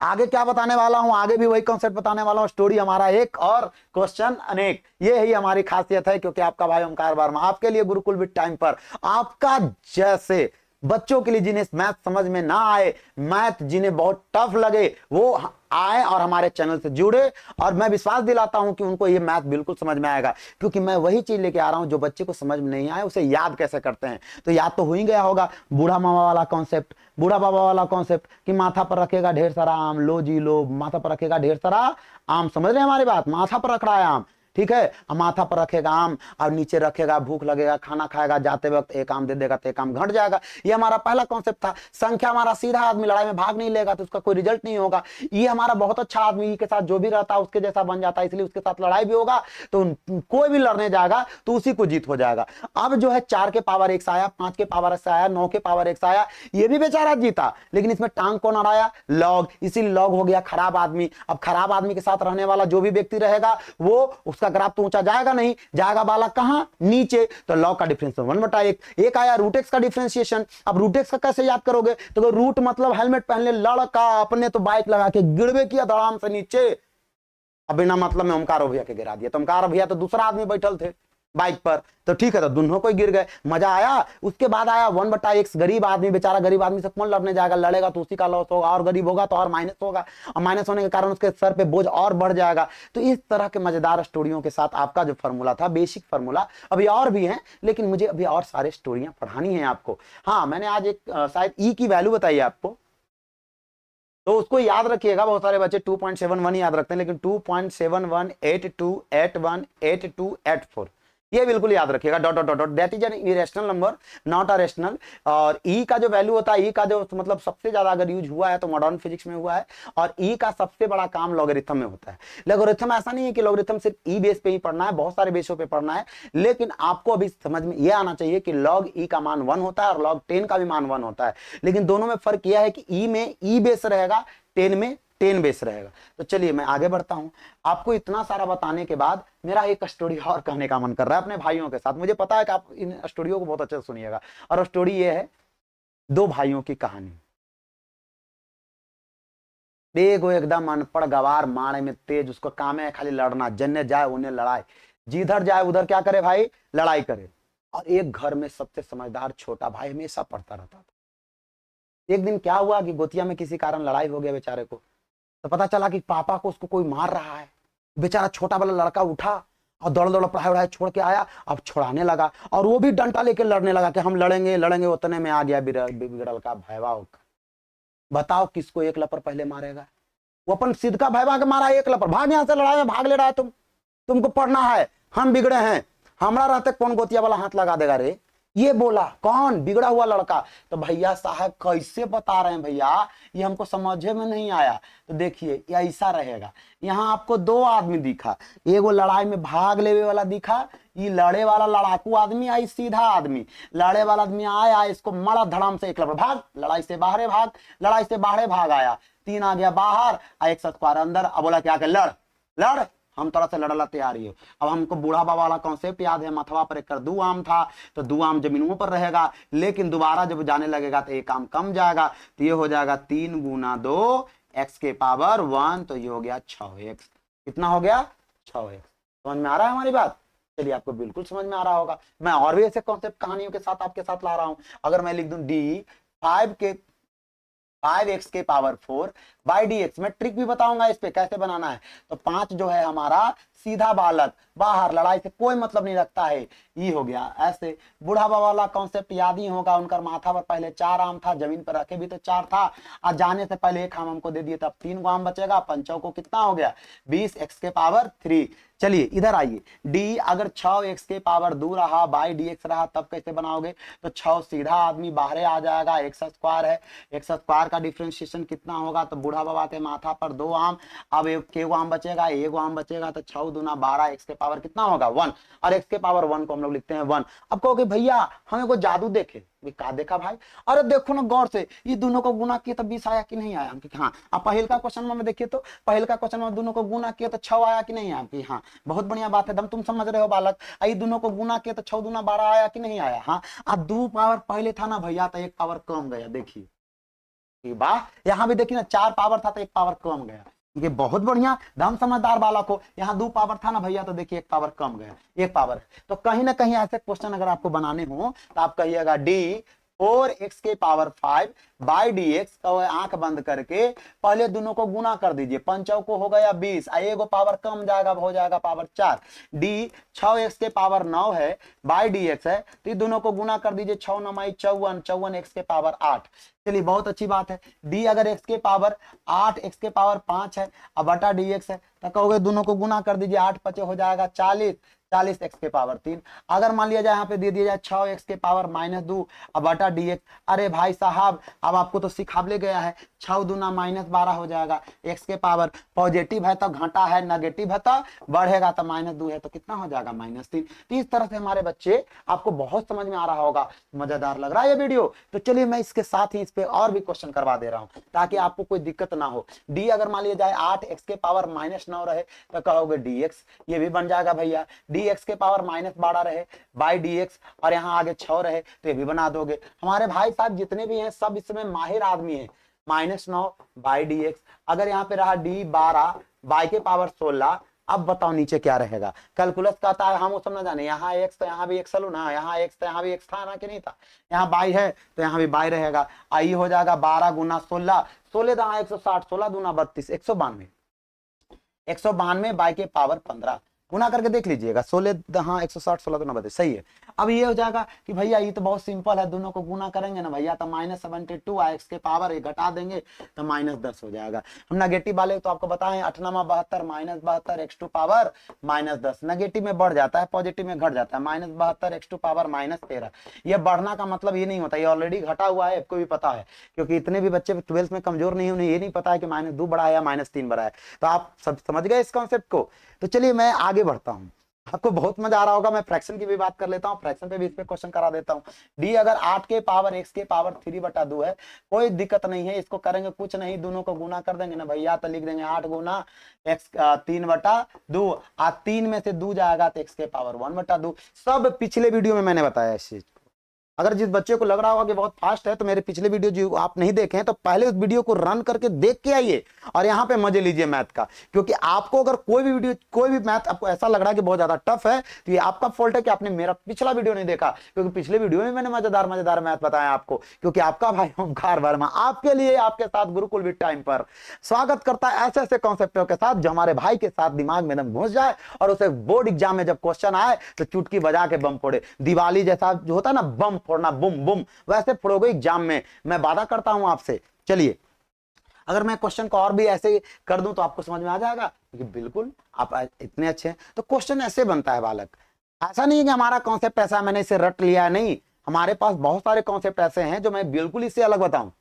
आगे क्या बताने वाला हूं? आगे भी वही कॉन्सेप्ट बताने वाला हूं। स्टोरी हमारा एक और क्वेश्चन अनेक, ये ही हमारी खासियत है, क्योंकि आपका भाई ओमकार वर्मा आपके लिए गुरुकुल विद टाइम पर आपका जैसे बच्चों के लिए जिन्हें मैथ समझ में ना आए, मैथ जिन्हें बहुत टफ लगे, वो आए और हमारे चैनल से जुड़े। और मैं विश्वास दिलाता हूं कि उनको ये मैथ बिल्कुल समझ में आएगा, क्योंकि मैं वही चीज लेके आ रहा हूं जो बच्चे को समझ में नहीं आए उसे याद कैसे करते हैं। तो याद तो हो ही गया होगा बूढ़ा मामा वाला कॉन्सेप्ट, बूढ़ा बाबा वाला कॉन्सेप्ट कि माथा पर रखेगा ढेर सारा आम, लो जी लो, माथा पर रखेगा ढेर सारा आम। समझ रहे हैं हमारी बात? माथा पर रख रहा है आम, ठीक है, माथा पर रखेगा आम और नीचे रखेगा, भूख लगेगा, खाना खाएगा, जाते वक्त एक आम दे देगा तो एक आम घट जाएगा। ये हमारा पहला कॉन्सेप्ट था। संख्या हमारा सीधा आदमी लड़ाई में भाग नहीं लेगा तो उसका कोई रिजल्ट नहीं होगा। ये हमारा बहुत अच्छा आदमी के साथ जो भी रहता है उसके जैसा बन जाता है, इसलिए उसके साथ लड़ाई भी होगा तो कोई भी लड़ने जाएगा तो उसी को जीत हो जाएगा। अब जो है 4 के पावर x आया, 5 के पावर x आया, 9 के पावर x आया, ये भी बेचारा जीता, लेकिन इसमें टांग कौन अड़ाया? लॉग। इसीलिए लॉग हो गया खराब आदमी। अब खराब आदमी के साथ रहने वाला जो भी व्यक्ति रहेगा वो उसका ग्राफ तो ऊंचा जाएगा नहीं, जाएगा बाला कहां? नीचे। तो लॉग का डिफरेंशिएशन 1/1। एक आया रूट एक्स का डिफरेंशिएशन। अब रूट एक्स का कैसे याद करोगे? तो रूट मतलब हेलमेट पहनले लड़का अपने तो बाइक लगा के गिरवे किया धड़ाम से नीचे, अब बिना मतलब में ओमकार भैया के गिरा दिया। तो ओमकार भैया तो दूसरा आदमी बैठल थे बाइक पर, तो ठीक है, तो दोनों को गिर गए, मजा आया। उसके बाद आया 1/x। गरीब आदमी, बेचारा गरीब आदमी से कौन लड़ने जाएगा? लड़ेगा तो उसी का लॉस होगा, और गरीब होगा तो और माइनस होगा, और माइनस होने के कारण उसके सर पे बोझ और बढ़ जाएगा। तो इस तरह के मजेदार स्टोरियों के साथ आपका जो फॉर्मूला था, बेसिक फॉर्मूला, अभी और भी है, लेकिन मुझे अभी और सारे स्टोरियां पढ़ानी है आपको। हाँ, मैंने आज एक शायद ई की वैल्यू बताई आपको, तो उसको याद रखिएगा। बहुत सारे बच्चे 2.71 याद रखते हैं, लेकिन 2.7182818284 ये बिल्कुल याद रखिएगा। Dot dot dot that is an irrational number, not a rational. और ई का जो वैल्यू होता है, ई का जो मतलब सबसे ज्यादा अगर यूज हुआ है तो मॉडर्न फिजिक्स में हुआ है, और ई का सबसे बड़ा काम लॉगरिथम में होता है। लॉगरिथम ऐसा नहीं है कि लॉगरिथम सिर्फ ई बेस पे ही पढ़ना है, बहुत सारे बेसों पे पढ़ना है, लेकिन आपको अभी समझ में यह आना चाहिए कि लॉग ई का मान 1 होता है और लॉग 10 का भी मान 1 होता है। लेकिन दोनों में फर्क यह है कि ई में ई बेस रहेगा, 10 में 10 बेस रहेगा। तो चलिए मैं आगे बढ़ता हूं। आपको इतना सारा बताने के बाद मेरा एक स्टोरी और कहने का मन कर रहा है अपने भाइयों के साथ। मुझे पता है कि आप इन स्टोरियों को बहुत अच्छे से सुनिएगा। और स्टोरी ये है 2 भाइयों की कहानी। देखो एकदम अनपढ़ गवार, मारे में तेज, उसको काम है खाली लड़ना, जन्ने जाए उन्हें लड़ाई, जिधर जाए उधर क्या करे भाई? लड़ाई करे। और एक घर में सबसे समझदार छोटा भाई हमेशा पढ़ता रहता था। एक दिन क्या हुआ कि गोतिया में किसी कारण लड़ाई हो गया बेचारे को। तो पता चला कि पापा को उसको कोई मार रहा है। बेचारा छोटा वाला लड़का उठा और दौड़ दौड़ पढ़ाई वढ़ाई छोड़ के आया, अब छुड़ाने लगा, और वो भी डंडा लेके लड़ने लगा कि हम लड़ेंगे लड़ेंगे। उतने में आ गया बिगड़ल का भैवा होकर। बताओ किसको एक लपर पहले मारेगा? वो अपन सिद्ध का भैवा के मारा एक लपर, भाग यहां से, लड़ाई में भाग ले रहा है तुमको पढ़ना है, हम बिगड़े हैं, हमारा रहते कौन गोतिया वाला हाथ लगा देगा रे? ये बोला कौन? बिगड़ा हुआ लड़का। तो भैया साहब कैसे बता रहे हैं भैया, ये हमको समझे में नहीं आया। तो देखिए ये ऐसा रहेगा, यहाँ आपको 2 आदमी दिखा, एगो लड़ाई में भाग लेवे वाला दिखा, ये लड़े वाला लड़ाकू आदमी, आई सीधा आदमी, लड़े वाला आदमी आया, इसको मरा धड़ाम से, एक लपड़ भाग, लड़ाई से बाहरे भाग, लड़ाई से बाहरे भाग आया, 3 आ गया बाहर, 1 सतवार अंदर। अब बोला क्या कर? लड़। लड़, हम थोड़ा सा लड़ला तैयार ही हो। अब हमको बूढ़ा बाबा वाला कॉन्सेप्ट याद है, मथवा पर एक कर दू आम था, तो दू आम जमीनों पर रहेगा, लेकिन दोबारा जब जाने लगेगा तो एक आम कम जाएगा, तो ये हो जाएगा 3 गुना 2 एक्स के पावर 1, तो ये हो गया 6x। कितना हो गया? 6x। समझ में आ रहा है हमारी बात? चलिए, आपको बिल्कुल समझ में आ रहा होगा। मैं और भी ऐसे कॉन्सेप्ट कहानियों के साथ आपके साथ ला रहा हूं। अगर मैं लिख दूं डी 5x के पावर 4 बाई डी एक्स, मैं ट्रिक भी बताऊंगा इस पे कैसे बनाना है। तो 5 जो है हमारा सीधा बालक, बाहर, लड़ाई से कोई मतलब नहीं रखता है, ये हो गया। ऐसे बुढ़ावा वाला कॉन्सेप्ट याद ही होगा, उनका माथा पर पहले 4 आम था, जमीन पर रखे भी तो 4 था, आज जाने से पहले एक आम हमको दे दिए, तब 3 आम बचेगा, पंचों को कितना हो गया? 20x के पावर 3। चलिए इधर आइए, डी अगर 6x के पावर 2 रहा बाई डी एक्स रहा, तब कैसे बनाओगे? तो 6 सीधा आदमी बाहर आ जाएगा, एक्स स्क्वायर है, एक्स स्क्वायर का डिफरेंशिएशन कितना होगा? तो बूढ़ा बाबा के माथा पर 2 आम, अब एक आम बचेगा, एक आम बचेगा, तो 6 दूना 12, एक्स के पावर कितना होगा? 1, और एक्स के पावर 1 को हम लोग लिखते हैं 1। अब कहोगे भैया हमें को जादू देखे, का देखा भाई? अरे देखो ना गौर से, ये दोनों को गुना किया तो 20 आया कि नहीं आया? हाँ। अब पहले का क्वेश्चन में देखिए, तो पहले का क्वेश्चन में दोनों को गुना किया तो 6 आया कि नहीं आया? हाँ, बहुत बढ़िया बात है, दम तुम समझ रहे हो बालक। ये दोनों को गुना किया तो 6 दूना 12 आया कि नहीं आया? हाँ। अब 2 पावर पहले था ना भैया, तो 1 पावर कम गया, देखिए वाह। यहाँ भी देखिए ना, 4 पावर था तो 1 पावर कम गया, ये बहुत बढ़िया, दम समझदार बालक हो। यहाँ 2 पावर था ना भैया, तो देखिए 1 पावर कम गया, 1 पावर। तो कहीं ना कहीं ऐसे क्वेश्चन अगर आपको बनाने हो तो आप कहिएगा डी 4x के पावर 5 बाई डी एक्स, आंख बंद करके पहले दोनों को गुना कर दीजिए, पंचों को हो गया 20, एगो पावर कम जाएगा, हो जाएगा पावर 4। डी 6x के पावर 9 है बाई डी एक्स है, तो ये दोनों को गुना कर दीजिए, 6 9 54, 54 x के पावर 8। चलिए बहुत अच्छी बात है। डी अगर x के पावर 8 x के पावर 5 है, अब बटा डी एक्स है, तो कहोगे दोनों को गुना कर दीजिए, 8 5 हो जाएगा 40, 40 x के पावर 3। अगर मान लिया जाए यहाँ पे दे दिया जाए 6 x के पावर -2 अब बटा डी एक्स, अरे भाई साहब अब आपको तो सिखावले गया है, 6 दूना -12 हो जाएगा, x के पावर पॉजिटिव है तो घटा है, नेगेटिव है तो बढ़ेगा, तो -2 है तो कितना हो जाएगा? -3। तो इस तरह से हमारे बच्चे, आपको बहुत समझ में आ रहा होगा, मजेदार लग रहा है ये वीडियो। तो चलिए मैं इसके साथ ही इस पे और भी क्वेश्चन करवा दे रहा हूँ ताकि आपको कोई दिक्कत ना हो। डी अगर मान लिया जाए 8x के पावर -9 रहे, तो कहोगे dx, ये भी बन जाएगा भैया। dx के पावर -12 रहे बाई dx, और यहाँ आगे 6 रहे, तो ये भी बना दोगे। हमारे भाई साहब जितने भी हैं सब इसमें माहिर आदमी है। -9 बाई dx, अगर यहाँ पे रहा d12 बाई के पावर 16, अब बताओ नीचे क्या रहेगा? कैलकुलस कहता है हम वो सब ना जाने, यहाँ x तो यहाँ भी x लो ना, यहाँ x तो यहाँ भी x था ना कि नहीं था? यहाँ बाई है तो यहाँ भी बाई रहेगा, आई हो जाएगा 12 गुना 16, 16 दहा 160, 16 दूना 32, 192, 192 बाई के पावर 15, गुना करके देख लीजिएगा, 16 हाँ 160, 16 दूना 32, सही है। अब ये हो जाएगा कि भैया ये तो बहुत सिंपल है, दोनों को गुना करेंगे ना भैया तो -72 x के पावर एक घटा देंगे तो -10 हो जाएगा। हम नेगेटिव वाले तो आपको बताएं 8 9 72 -72 x टू पावर -10, नेगेटिव में बढ़ जाता है, पॉजिटिव में घट जाता है, -72 x टू पावर -13। यह बढ़ना का मतलब ये नहीं होता, ये ऑलरेडी घटा हुआ है, आपको भी पता है, क्योंकि इतने भी बच्चे 12th में कमजोर नहीं, उन्हें ये नहीं पता है कि -2 बढ़ा है या -3 बढ़ा है। तो आप सब समझ गए इस कॉन्सेप्ट को। तो चलिए मैं आगे बढ़ता हूं, आपको बहुत मजा आ रहा होगा। मैं फ्रैक्शन की भी बात कर लेता हूं, फ्रैक्शन पे भी इस पे क्वेश्चन करा देता हूं। डी अगर 8 के पावर x के पावर 3/2 है, कोई दिक्कत नहीं है, इसको करेंगे कुछ नहीं, दोनों को गुना कर देंगे ना भैया, तो लिख देंगे 8 गुना x 3/2, 3 में से 2 जाएगा तो x के पावर 1/2। सब पिछले वीडियो में मैंने बताया इस चीज। अगर जिस बच्चे को लग रहा होगा कि बहुत फास्ट है, तो मेरे पिछले वीडियो जो आप नहीं देखे हैं तो पहले उस वीडियो को रन करके देख के आइए और यहाँ पे मजे लीजिए मैथ का। क्योंकि आपको अगर कोई भी वीडियो, कोई भी मैथ आपको ऐसा लग रहा है कि बहुत ज्यादा टफ है, तो ये आपका फॉल्ट है कि आपने मेरा पिछला वीडियो नहीं देखा। क्योंकि पिछले वीडियो में मैंने मजेदार मजेदार मैथ बताया आपको, क्योंकि आपका भाई ओमकार वर्मा आपके लिए, आपके साथ गुरुकुल विद टाइम पर स्वागत करता है ऐसे ऐसे कॉन्सेप्टों के साथ जो हमारे भाई के साथ दिमाग में एकदम घुस जाए, और उसे बोर्ड एग्जाम में जब क्वेश्चन आए तो चुटकी बजा के बम फोड़े। दिवाली जैसा जो होता है ना बम फोड़ना, बुम बुम, वैसे फोड़ोगे एग्जाम में, मैं वादा करता हूं आपसे। चलिए अगर मैं क्वेश्चन को और भी ऐसे कर दूं तो आपको समझ में आ जाएगा, क्योंकि बिल्कुल आप इतने अच्छे हैं। तो क्वेश्चन ऐसे बनता है बालक, ऐसा नहीं है कि हमारा कॉन्सेप्ट ऐसा है मैंने इसे रट लिया, नहीं, हमारे पास बहुत सारे कॉन्सेप्ट ऐसे हैं जो मैं बिल्कुल इससे अलग बताऊं,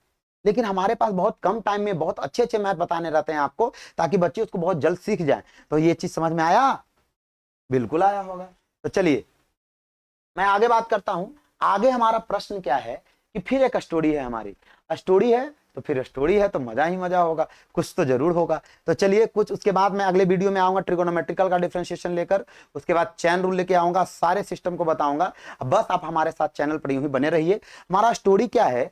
लेकिन हमारे पास बहुत कम टाइम में बहुत अच्छे अच्छे मैथ बताने रहते हैं आपको, ताकि बच्चे उसको बहुत जल्द सीख जाएं। तो ये चीज समझ में आया? बिल्कुल आया होगा। तो चलिए मैं आगे बात करता हूं। आगे हमारा प्रश्न क्या है कि फिर एक स्टोरी है, हमारी स्टोरी है तो फिर स्टोरी है तो मजा ही मजा होगा, कुछ तो जरूर होगा। तो चलिए कुछ उसके बाद मैं अगले वीडियो में आऊंगा ट्रिगोनोमेट्रिकल का डिफरेंशिएशन लेकर, उसके बाद चैन रूल लेके आऊंगा, सारे सिस्टम को बताऊंगा। बस आप हमारे साथ चैनल पर यूं ही बने रहिए। हमारा स्टोरी क्या है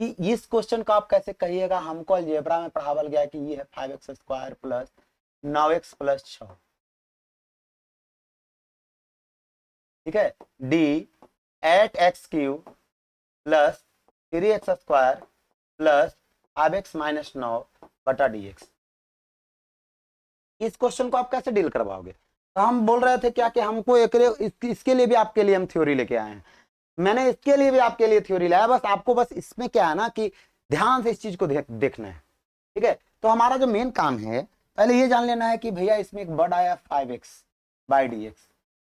कि इस क्वेश्चन को आप कैसे कहिएगा, हमको अलजेब्रा में पढ़ावल गया कि ये है 5x² प्लस 9x प्लस 6, ठीक है, D 8x³ plus 3x² plus 5x minus 9 बटा dx। इस क्वेश्चन को आप कैसे डील करवाओगे? तो हम बोल रहे थे क्या कि हमको इसके लिए भी आपके लिए हम थ्योरी लेके आए हैं। मैंने इसके लिए भी आपके लिए थ्योरी लाया, बस आपको बस इसमें क्या है ना कि ध्यान से इस चीज को देखना है, ठीक है। तो हमारा जो मेन काम है पहले ये जान लेना है कि भैया इसमें एक वर्ड आया 5x/dx,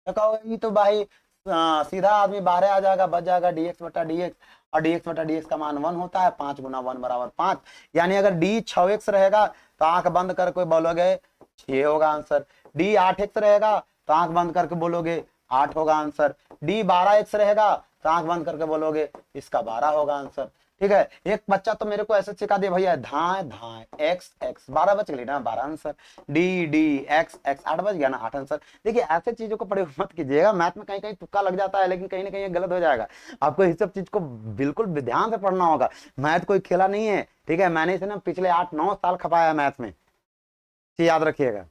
तो कहोगे ये तो भाई सीधा आदमी 12 आ जाएगा, बच जाएगा dx बटा dx, और dx बटा dx का मान 1 होता है, 5 गुना 1 बराबर 5। यानी अगर d 6x रहेगा तो आंख बंद करके बोलोगे 6 होगा आंसर, d 8x रहेगा तो आंख बंद करके बोलोगे 8 होगा आंसर, d 12x रहेगा तो आंख बंद करके बोलोगे इसका 12 होगा आंसर, ठीक है। एक बच्चा तो मेरे को ऐसे सिखा दे भैया धाए धाए एक्स एक्स 12 बच गई ना 12 answer, D D x x 8 बच गया ना 8 आंसर। देखिए ऐसे चीजों को प्रयोग मत कीजिएगा, मैथ में कहीं कहीं तुक्का लग जाता है लेकिन कहीं ना कहीं गलत हो जाएगा। आपको इस सब चीज को बिल्कुल ध्यान से पढ़ना होगा। मैथ कोई खेला नहीं है, ठीक है। मैंने इसे ना पिछले 8-9 साल खपाया मैथ में, याद रखिएगा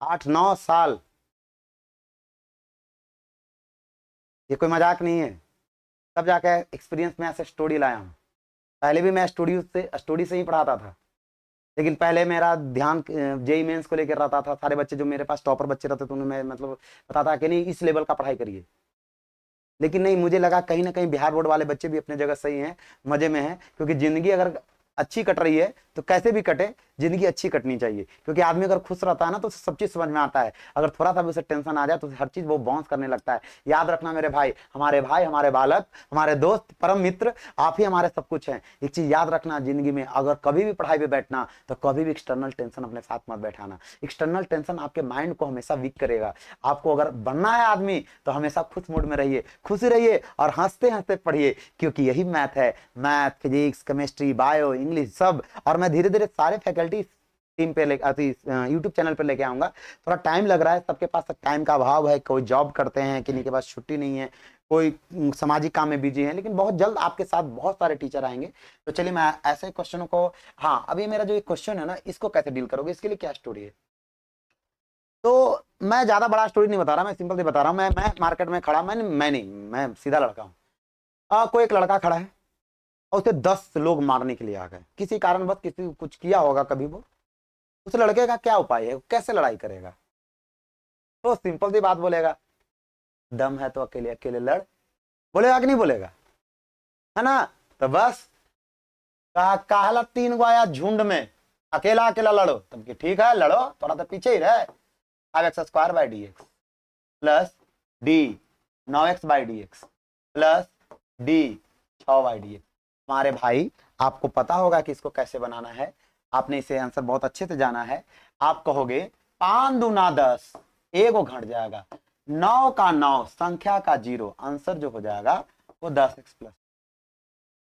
8-9 साल, ये कोई मजाक नहीं है। तब जाके एक्सपीरियंस में ऐसे स्टोरी लाया हूँ। पहले भी मैं स्टोरी से ही पढ़ाता था, लेकिन पहले मेरा ध्यान जेई मेंस को लेकर रहता था। सारे बच्चे जो मेरे पास टॉपर बच्चे रहते थे उन्हें मैं मतलब बताता कि नहीं इस लेवल का पढ़ाई करिए, लेकिन नहीं, मुझे लगा कहीं ना कहीं बिहार बोर्ड वाले बच्चे भी अपने जगह सही हैं, मजे में हैं, क्योंकि जिंदगी अगर अच्छी कट रही है तो कैसे भी कटे जिंदगी अच्छी कटनी चाहिए, क्योंकि आदमी अगर खुश रहता है ना तो सब चीज समझ में आता है। अगर थोड़ा सा भी उसे टेंशन आ जाए तो हर चीज वो बाउंस करने लगता है। याद रखना मेरे भाई, हमारे बालक, हमारे दोस्त, परम मित्र, आप ही हमारे सब कुछ हैं। एक चीज याद रखना जिंदगी में, अगर कभी भी पढ़ाई पे बैठना तो कभी भी एक्सटर्नल टेंशन अपने साथ मत बैठाना। एक्सटर्नल टेंशन आपके माइंड को हमेशा वीक करेगा। आपको अगर बनना है आदमी तो हमेशा खुश मूड में रहिए, खुशी रहिए और हंसते हंसते पढ़िए, क्योंकि यही मैथ है। Math, physics, chemistry, bio, English सब। और मैं धीरे धीरे सारे फैकल्टी टीम पे यूट्यूब चैनल पे लेके आऊंगा। थोड़ा टाइम लग रहा है, सबके पास टाइम का अभाव है, कोई जॉब करते हैं, किन्हीं के पास छुट्टी नहीं है, कोई सामाजिक काम में बिजी है, लेकिन बहुत जल्द आपके साथ बहुत सारे टीचर आएंगे। तो चलिए मैं ऐसे क्वेश्चनों को, हाँ अभी मेरा जो एक क्वेश्चन है ना इसको कैसे डील करोगे, इसके लिए क्या स्टोरी है? तो मैं ज्यादा बड़ा स्टोरी नहीं बता रहा, मैं सिंपल से बता रहा हूँ। मैं मार्केट में खड़ा, मैं सीधा लड़का हूँ। कोई एक लड़का खड़ा है और उसे 10 लोग मारने के लिए आ गए, किसी कारणवश किसी कुछ किया होगा कभी वो। उस लड़के का क्या उपाय है, कैसे लड़ाई करेगा? तो सिंपल सी बात बोलेगा, दम है तो अकेले अकेले लड़। बोलेगा कि नहीं बोलेगा? है ना? तो बस कहला 3 गो आया झुंड में, अकेला अकेला लड़ो, तब कि ठीक है लड़ो, थोड़ा तो पीछे ही रहे। 5x² plus D 9x/dx plus D 6/dx। हमारे भाई आपको पता होगा कि इसको कैसे बनाना है, आपने इसे आंसर बहुत अच्छे से जाना है। आप कहोगे 5 दूना 10, एगो घट जाएगा, 9 का 9 संख्या का 0, आंसर जो हो जाएगा वो 10x प्लस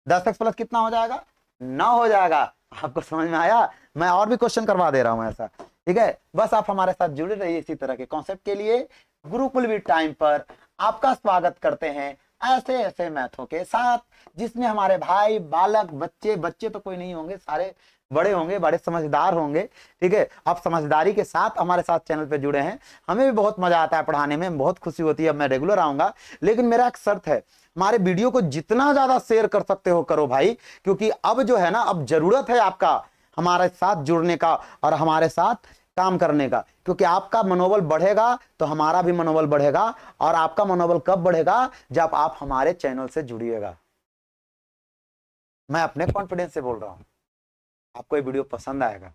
10x प्लस कितना हो जाएगा? 9 हो जाएगा। आपको समझ में आया? मैं और भी क्वेश्चन करवा दे रहा हूं ऐसा, ठीक है। बस आप हमारे साथ जुड़े रहिए इसी तरह के कॉन्सेप्ट के लिए। गुरुकुल भी टाइम पर आपका स्वागत करते हैं ऐसे ऐसे मैथों के साथ, जिसमें हमारे भाई बालक बच्चे तो कोई नहीं होंगे, सारे बड़े होंगे, बड़े समझदार होंगे, ठीक है। आप समझदारी के साथ हमारे साथ चैनल पे जुड़े हैं, हमें भी बहुत मजा आता है पढ़ाने में, बहुत खुशी होती है। अब मैं रेगुलर आऊंगा, लेकिन मेरा एक शर्त है, हमारे वीडियो को जितना ज्यादा शेयर कर सकते हो करो भाई, क्योंकि अब जो है ना, अब जरूरत है आपका हमारे साथ जुड़ने का और हमारे साथ काम करने का, क्योंकि आपका मनोबल बढ़ेगा तो हमारा भी मनोबल बढ़ेगा। और आपका मनोबल कब बढ़ेगा? जब आप हमारे चैनल से जुड़िएगा। मैं अपने कॉन्फिडेंस से बोल रहा हूं, आपको ये वीडियो पसंद आएगा,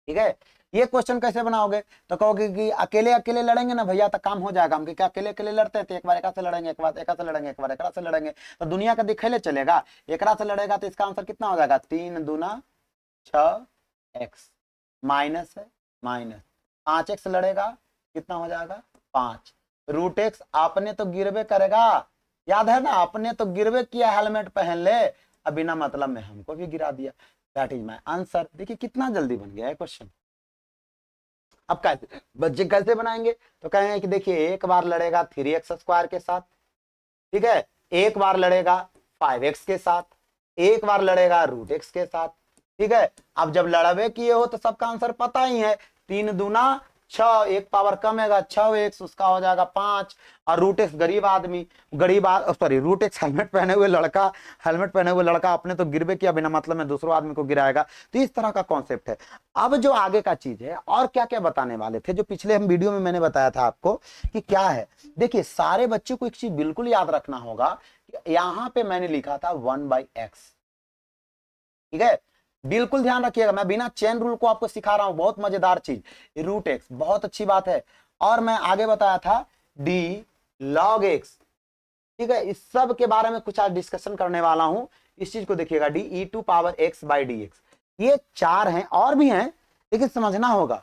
ठीक है। ये क्वेश्चन कैसे बनाओगे? तो कहोगे कि अकेले अकेले लड़ेंगे ना भैया तो काम हो जाएगा। हम क्या अकेले अकेले लड़ते थे? एक बार एक से लड़ेंगे, एक बार एक से लड़ेंगे, एक बार एक से लड़ेंगे, तो दुनिया का दिखेले चलेगा। एक से लड़ेगा तो इसका आंसर कितना हो जाएगा? 3 दूना 6x माइनस है माइनस 5x लड़ेगा, कितना हो जाएगा? 5 √x। आपने तो गिरवे करेगा, याद है ना, आपने तो गिरवे किया, हेलमेट पहन ले, अब बिना मतलब में हमको भी गिरा दिया। That is my answer. देखिए कितना जल्दी बन गया है क्वेश्चन। अब कैसे बच्चे कैसे बनाएंगे, तो कहेंगे कि देखिए एक बार लड़ेगा 3x² के साथ, ठीक है, एक बार लड़ेगा 5x के साथ, एक बार लड़ेगा √x के साथ, ठीक है। अब जब लड़बे किए हो तो सबका आंसर पता ही है, 3 दूना 6, एक पावर कमेगा 6x, उसका हो जाएगा 5। और √x गरीब आदमी, सॉरी √x हेलमेट पहने हुए लड़का अपने तो गिरबे किया बिना मतलब में दूसरों आदमी को गिराएगा। तो इस तरह का कॉन्सेप्ट है। अब जो आगे का चीज है और क्या क्या बताने वाले थे, जो पिछले हम वीडियो में मैंने बताया था आपको कि क्या है। देखिए सारे बच्चों को एक चीज बिल्कुल याद रखना होगा कि यहां पे मैंने लिखा था 1/x, ठीक है, बिल्कुल ध्यान रखिएगा। मैं बिना चेन रूल को आपको सिखा रहा हूं, बहुत मजेदार चीज। √x बहुत अच्छी बात है। और मैं आगे बताया था d log x, ठीक है। इस सब के बारे में कुछ आज डिस्कशन करने वाला हूं। इस चीज को देखिएगा, de⁻x/dx, ये 4 हैं और भी हैं, लेकिन समझना होगा।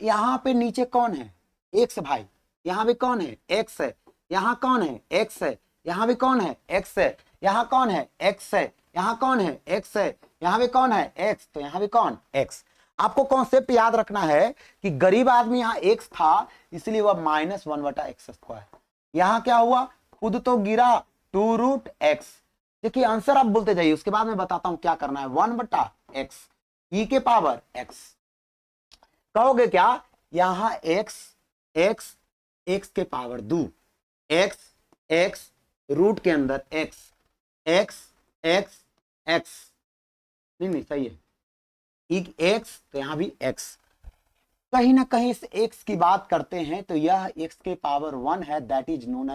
यहां पे नीचे कौन है, x भाई, यहां भी कौन है, x है, यहां कौन है, x है, यहां भी कौन है, x है, यहां कौन है, x है, यहां कौन है, x है, यहां भी कौन है, x, तो यहां भी कौन, x। आपको कॉन्सेप्ट याद रखना है कि गरीब आदमी यहां x था, इसलिए वह -1/x²। यहां क्या हुआ, खुद तो गिरा 2√x। देखिए आंसर आप बोलते जाइए, उसके बाद मैं बताता हूं क्या करना है। 1/x e⁻x, कहोगे क्या, यहां x के पावर दो, x रूट के अंदर x नहीं सही है, x तो यहां भी x, कहीं ना कहीं इस x की बात करते हैं तो यह x के पावर 1 है। दैट इज नोन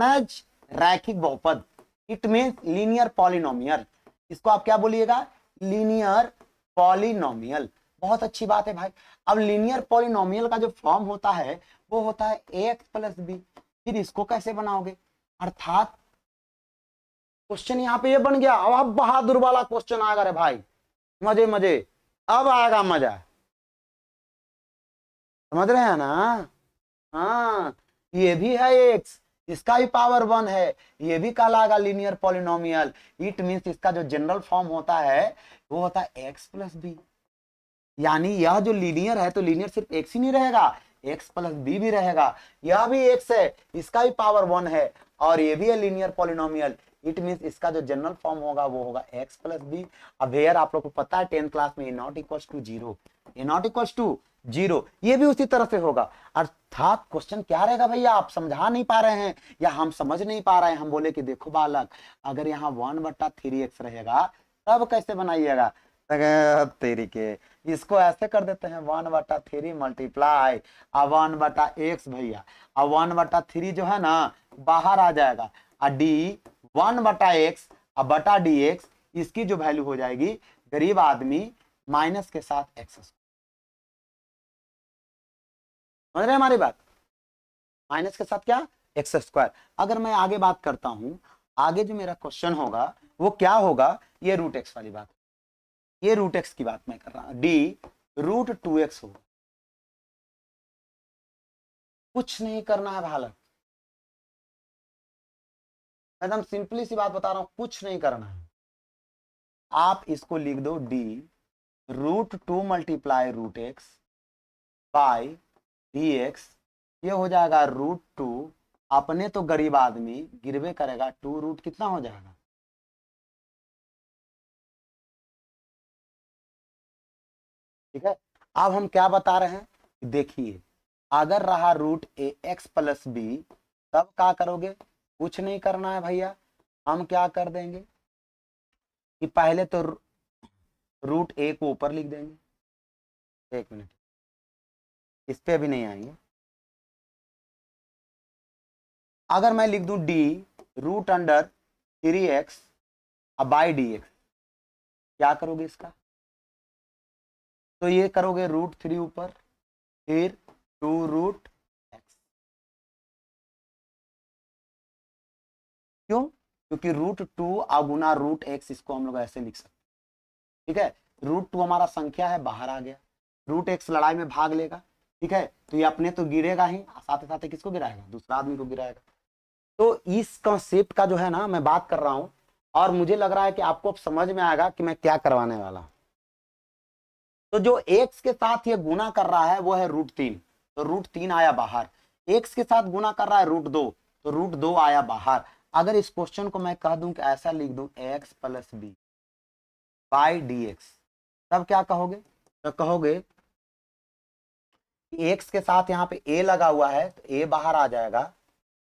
एज रैखिक बहुपद। It means linear polynomial. इसको आप क्या बोलिएगा, लीनियर पॉलिनोमियल। बहुत अच्छी बात है भाई। अब लीनियर पॉलिनोमियल का जो फॉर्म होता है वो होता है ax+b। फिर इसको कैसे बनाओगे, अर्थात क्वेश्चन यहां पे ये बन गया। अब बहादुर वाला क्वेश्चन आएगा रे भाई, मजे मजे, अब आएगा मजा, समझ रहे हैं ना। हाँ, ये भी है x, इसका भी पावर 1 है, ये भी कहलाएगा लीनियर पॉलिनोमियल। इट मींस इसका जो जनरल फॉर्म होता है वो होता है x+b। यानी यह जो लीनियर है तो लीनियर सिर्फ x ही नहीं रहेगा, x+b भी रहेगा। यह भी x है, इसका भी पावर 1 है, और ये भी है लीनियर पॉलिनोमियल। इट मींस इसका जो जनरल फॉर्म होगा वो होगा x+b। अब हेयर आप लोग को पता है 10th क्लास में a≠0, a≠0, ये भी उसी तरह से होगा। अर्थात क्वेश्चन क्या रहेगा भैया, आप समझा नहीं पा रहे हैं या हम समझ नहीं पा रहे हैं। हम बोले कि देखो बालक, अगर यहाँ 1/3x रहेगा तब कैसे बनाइएगा, तेरी के इसको ऐसे कर देते हैं 1/3 मल्टीप्लाई 1/x भैया। 1/3 जो है ना बाहर आ जाएगा, और d 1/x बटा dx, इसकी जो वैल्यू हो जाएगी गरीब आदमी माइनस के साथ x। समझ रहे हमारी बात, माइनस के साथ क्या, x²। अगर मैं आगे बात करता हूं, आगे जो मेरा क्वेश्चन होगा वो क्या होगा, ये √x वाली बात, ये √x की बात मैं कर रहा हूं, d√2x होगा। कुछ नहीं करना है भालक, एकदम सिंपली सी बात बता रहा हूं, कुछ नहीं करना है। आप इसको लिख दो d√2 multiply √x by dx, ये हो जाएगा √2। अपने तो गरीब आदमी गिरवे करेगा, 2 कितना हो जाएगा, ठीक है। अब हम क्या बता रहे हैं, देखिए अगर रहा √ax+b, तब क्या करोगे, कुछ नहीं करना है भैया। हम क्या कर देंगे कि पहले तो √a को ऊपर लिख देंगे। एक मिनट, इस पे अभी नहीं आएंगे। अगर मैं लिख दूं d√3x बाई dx, क्या करोगे इसका, तो ये करोगे √3 ऊपर, फिर 2√x। क्यों, क्योंकि √2 गुना √x, इसको हम लोग ऐसे लिख सकते हैं, ठीक है। √2 हमारा संख्या है, बाहर आ गया, √x लड़ाई में भाग लेगा, ठीक है। तो ये अपने तो गिरेगा ही, साथ ही साथ किसको गिराएगा, दूसरा आदमी को गिराएगा। तो इस कॉन्सेप्ट का जो है ना मैं बात कर रहा हूं, और मुझे लग रहा है कि आपको अब समझ में आएगा कि मैं क्या करवाने वाला हूं। तो जो एक्स के साथ ये गुना कर रहा है वो है √3, तो √3 आया बाहर। एक्स के साथ गुना कर रहा है √2, तो √2 आया बाहर। अगर इस क्वेश्चन को मैं कह दूं कि ऐसा लिख दूं x + b बाई dx, तब क्या कहोगे? तो कहोगे एक्स के साथ यहाँ पे a लगा हुआ है तो a बाहर आ जाएगा,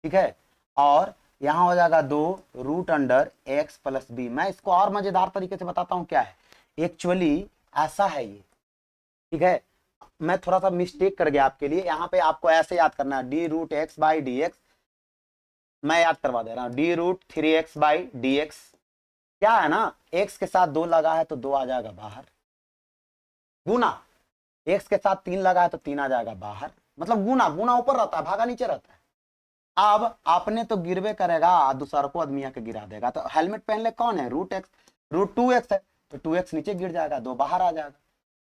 ठीक है, और यहां हो जाएगा 2 √x + b। मैं इसको और मजेदार तरीके से बताता हूं क्या है। एक्चुअली ऐसा है ये, ठीक है, मैं थोड़ा सा मिस्टेक कर गया आपके लिए। यहाँ पे आपको ऐसे याद करना है d√x/dx, मैं याद करवा दे रहा हूं d√3x/dx। क्या है ना, x के साथ 2 लगा है तो 2 आ जाएगा बाहर, गुना x के साथ 3 लगा है तो 3 आ जाएगा बाहर। मतलब गुना गुना ऊपर रहता है, भागा नीचे रहता है। अब आपने तो गिरवे करेगा, दूसरा को आदमी के गिरा देगा। तो हेलमेट पहन ले कौन है? √2x है, तो 2x नीचे गिर जाएगा, 2 बाहर आ जाएगा।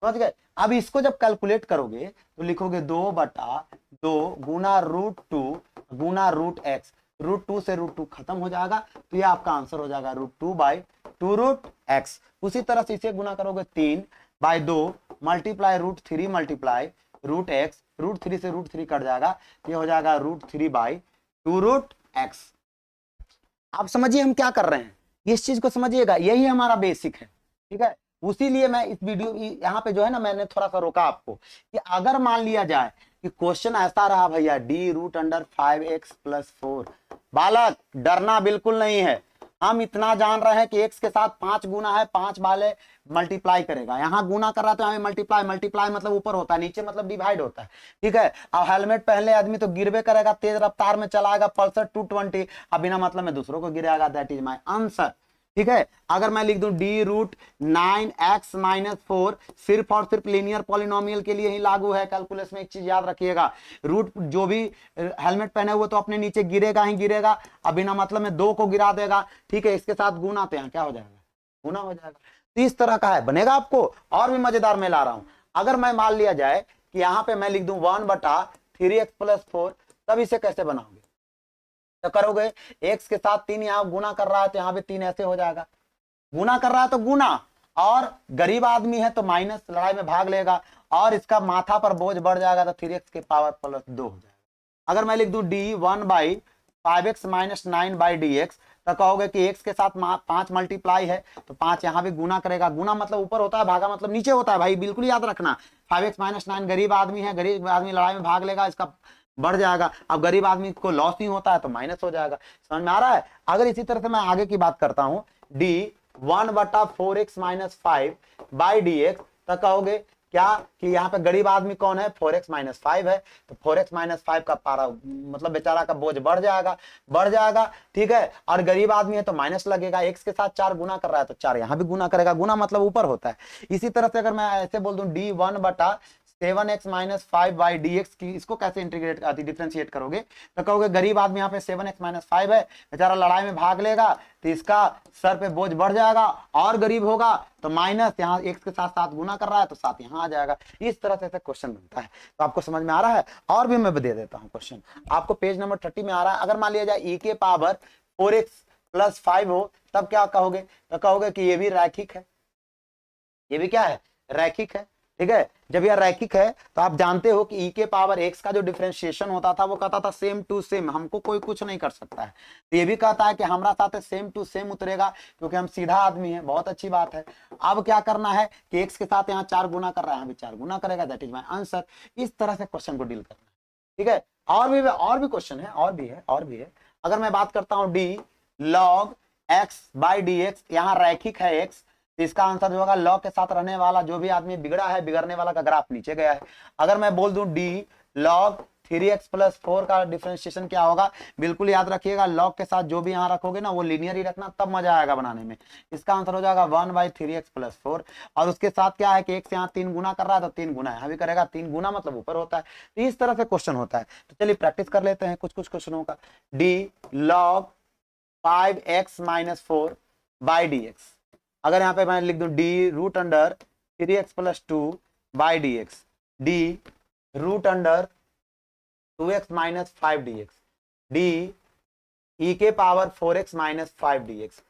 समझ गए? अब इसको जब कैलकुलेट करोगे तो लिखोगे 2/2 गुना √2 गुना √x। √2 से √2 खत्म हो जाएगा, तो ये आपका आंसर हो जाएगा √2/2 √x। उसी तरह से इसे गुना करोगे 3/2 मल्टीप्लाई √3 मल्टीप्लाई √x, √3 से √3 कट जाएगा, ये हो जाएगा √3/2 √x। आप समझिए हम क्या कर रहे हैं, इस चीज को समझिएगा, यही हमारा बेसिक है, ठीक है। उसी लिए मैं इस वीडियो यहाँ पे जो है ना, मैंने थोड़ा सा रोका आपको कि अगर मान लिया जाए कि क्वेश्चन ऐसा रहा भैया d√5x + 4, बालक डरना बिल्कुल नहीं है। हम इतना जान रहे हैं कि x के साथ 5 गुना है, 5 वाले मल्टीप्लाई करेगा, यहाँ गुना कर रहा है तो यहाँ मल्टीप्लाई, मल्टीप्लाई मतलब ऊपर होता है, नीचे मतलब डिवाइड होता है, ठीक है। अब हेलमेट पहले आदमी तो गिरवे करेगा, तेज रफ्तार में चलाएगा पल्सर 220, अब बिना मतलब में दूसरों को गिराएगा। दैट इज माई आंसर, ठीक है। अगर मैं लिख दूं d√9x - 4, सिर्फ और सिर्फ लीनियर पॉलिनोमियल के लिए ही लागू है। कैलकुलस में एक चीज याद रखिएगा, रूट जो भी हेलमेट पहने हुए तो अपने नीचे गिरेगा ही गिरेगा, अब बिना मतलब में 2 को गिरा देगा, ठीक है। इसके साथ गुना, तो यहाँ क्या हो जाएगा? गुना हो जाएगा। तो इस तरह का है, बनेगा आपको। और भी मजेदार मैं ला रहा हूं, अगर मैं मान लिया जाए कि यहाँ पे मैं लिख दूं 1/3x + 4, तब इसे कैसे बनाओगे? तो करोगे x के साथ 3 यहाँ गुना कर रहा है तो यहाँ पे 3 ऐसे हो जाएगा, गुना कर रहा है तो गुना, और गरीब आदमी है तो माइनस, लड़ाई में भाग लेगा, और इसका माथा पर बोझ बढ़ जाएगा तो 3x के पावर +2 हो जाएगा। अगर मैं लिख दूं d1/5x - 9/dx, तो कहोगे कि x के साथ 5 मल्टीप्लाई है तो 5 यहाँ भी गुना करेगा, गुना मतलब ऊपर होता है, भागा मतलब नीचे होता है भाई, बिल्कुल याद रखना। 5x - 9, गरीब आदमी है, गरीब आदमी लड़ाई में भाग लेगा, इसका बढ़ जाएगा। अब गरीब आदमी को लॉस ही होता है तो माइनस हो जाएगा। समझ में आ रहा है? अगर इसी तरह से मैं आगे की बात करता हूं, d1/4x - 5/dx, तो कहोगे क्या कि यहाँ पे गरीब आदमी कौन है? 4x - 5 है, तो 4x - 5 का पारा मतलब बेचारा का बोझ बढ़ जाएगा, बढ़ जाएगा, ठीक है। और गरीब आदमी है तो माइनस लगेगा, x के साथ 4 गुना कर रहा है तो 4 यहाँ भी गुना करेगा, गुना मतलब ऊपर होता है। इसी तरह से अगर मैं ऐसे बोल दूं d1/7x - 5/dx की, इसको कैसे इंटीग्रेट डिफरेंशिएट करोगे? तो कहोगे गरीब आदमी यहाँ पे 7x - 5 है, बेचारा लड़ाई में भाग लेगा तो इसका सर पे बोझ बढ़ जाएगा, और गरीब होगा तो माइनस, यहाँ x के साथ 7 गुना कर रहा है तो 7 यहाँ आ जाएगा। इस तरह से क्वेश्चन बनता है। तो आपको समझ में आ रहा है? और भी मैं दे देता हूँ क्वेश्चन, आपको पेज नंबर 30 में आ रहा है। अगर मान लिया जाए e के पावर 4x + 5 हो, तब क्या कहोगे? तो कहोगे कि ये भी रैखिक है, ये भी क्या है? रैखिक है, ठीक है। जब यह रैखिक है तो आप जानते हो कि e के पावर x का जो डिफरेंशिएशन होता था वो कहता था सेम टू सेम, हमको कोई कुछ नहीं कर सकता है। तो ये भी कहता है कि हमारा साथ सेम टू सेम उतरेगा, क्योंकि हम सीधा आदमी है। बहुत अच्छी बात है। अब क्या करना है कि x के साथ यहाँ 4 गुना कर रहा है, यहाँ भी 4 गुना करेगा, दैट इज माई आंसर। इस तरह से क्वेश्चन को डील करना है, ठीक है। और भी क्वेश्चन है, और भी है। अगर मैं बात करता हूँ d log x/dx, यहाँ रैखिक है x, तो इसका आंसर जो होगा लॉ के साथ रहने वाला जो भी आदमी बिगड़ा है, बिगड़ने वाला का ग्राफ नीचे गया है। अगर मैं बोल दूं d log 3x + 4 का डिफरेंशिएशन क्या होगा? बिल्कुल याद रखिएगा, लॉग के साथ जो भी यहाँ रखोगे ना वो लीनियर ही रखना, तब मजा आएगा बनाने में। इसका आंसर हो जाएगा 1/3x + 4, और उसके साथ क्या है कि x यहाँ 3 गुना कर रहा है तो 3 गुना यहाँ भी करेगा, 3 गुना मतलब ऊपर होता है। तो इस तरह से क्वेश्चन होता है। तो चलिए प्रैक्टिस कर लेते हैं कुछ क्वेश्चनों का। d log 5x - 4/dx, अगर यहाँ पे मैं लिख दूं d√3x + 2/dx, d√2x - 5dx, d e के पावर 4x माइनस 5dx।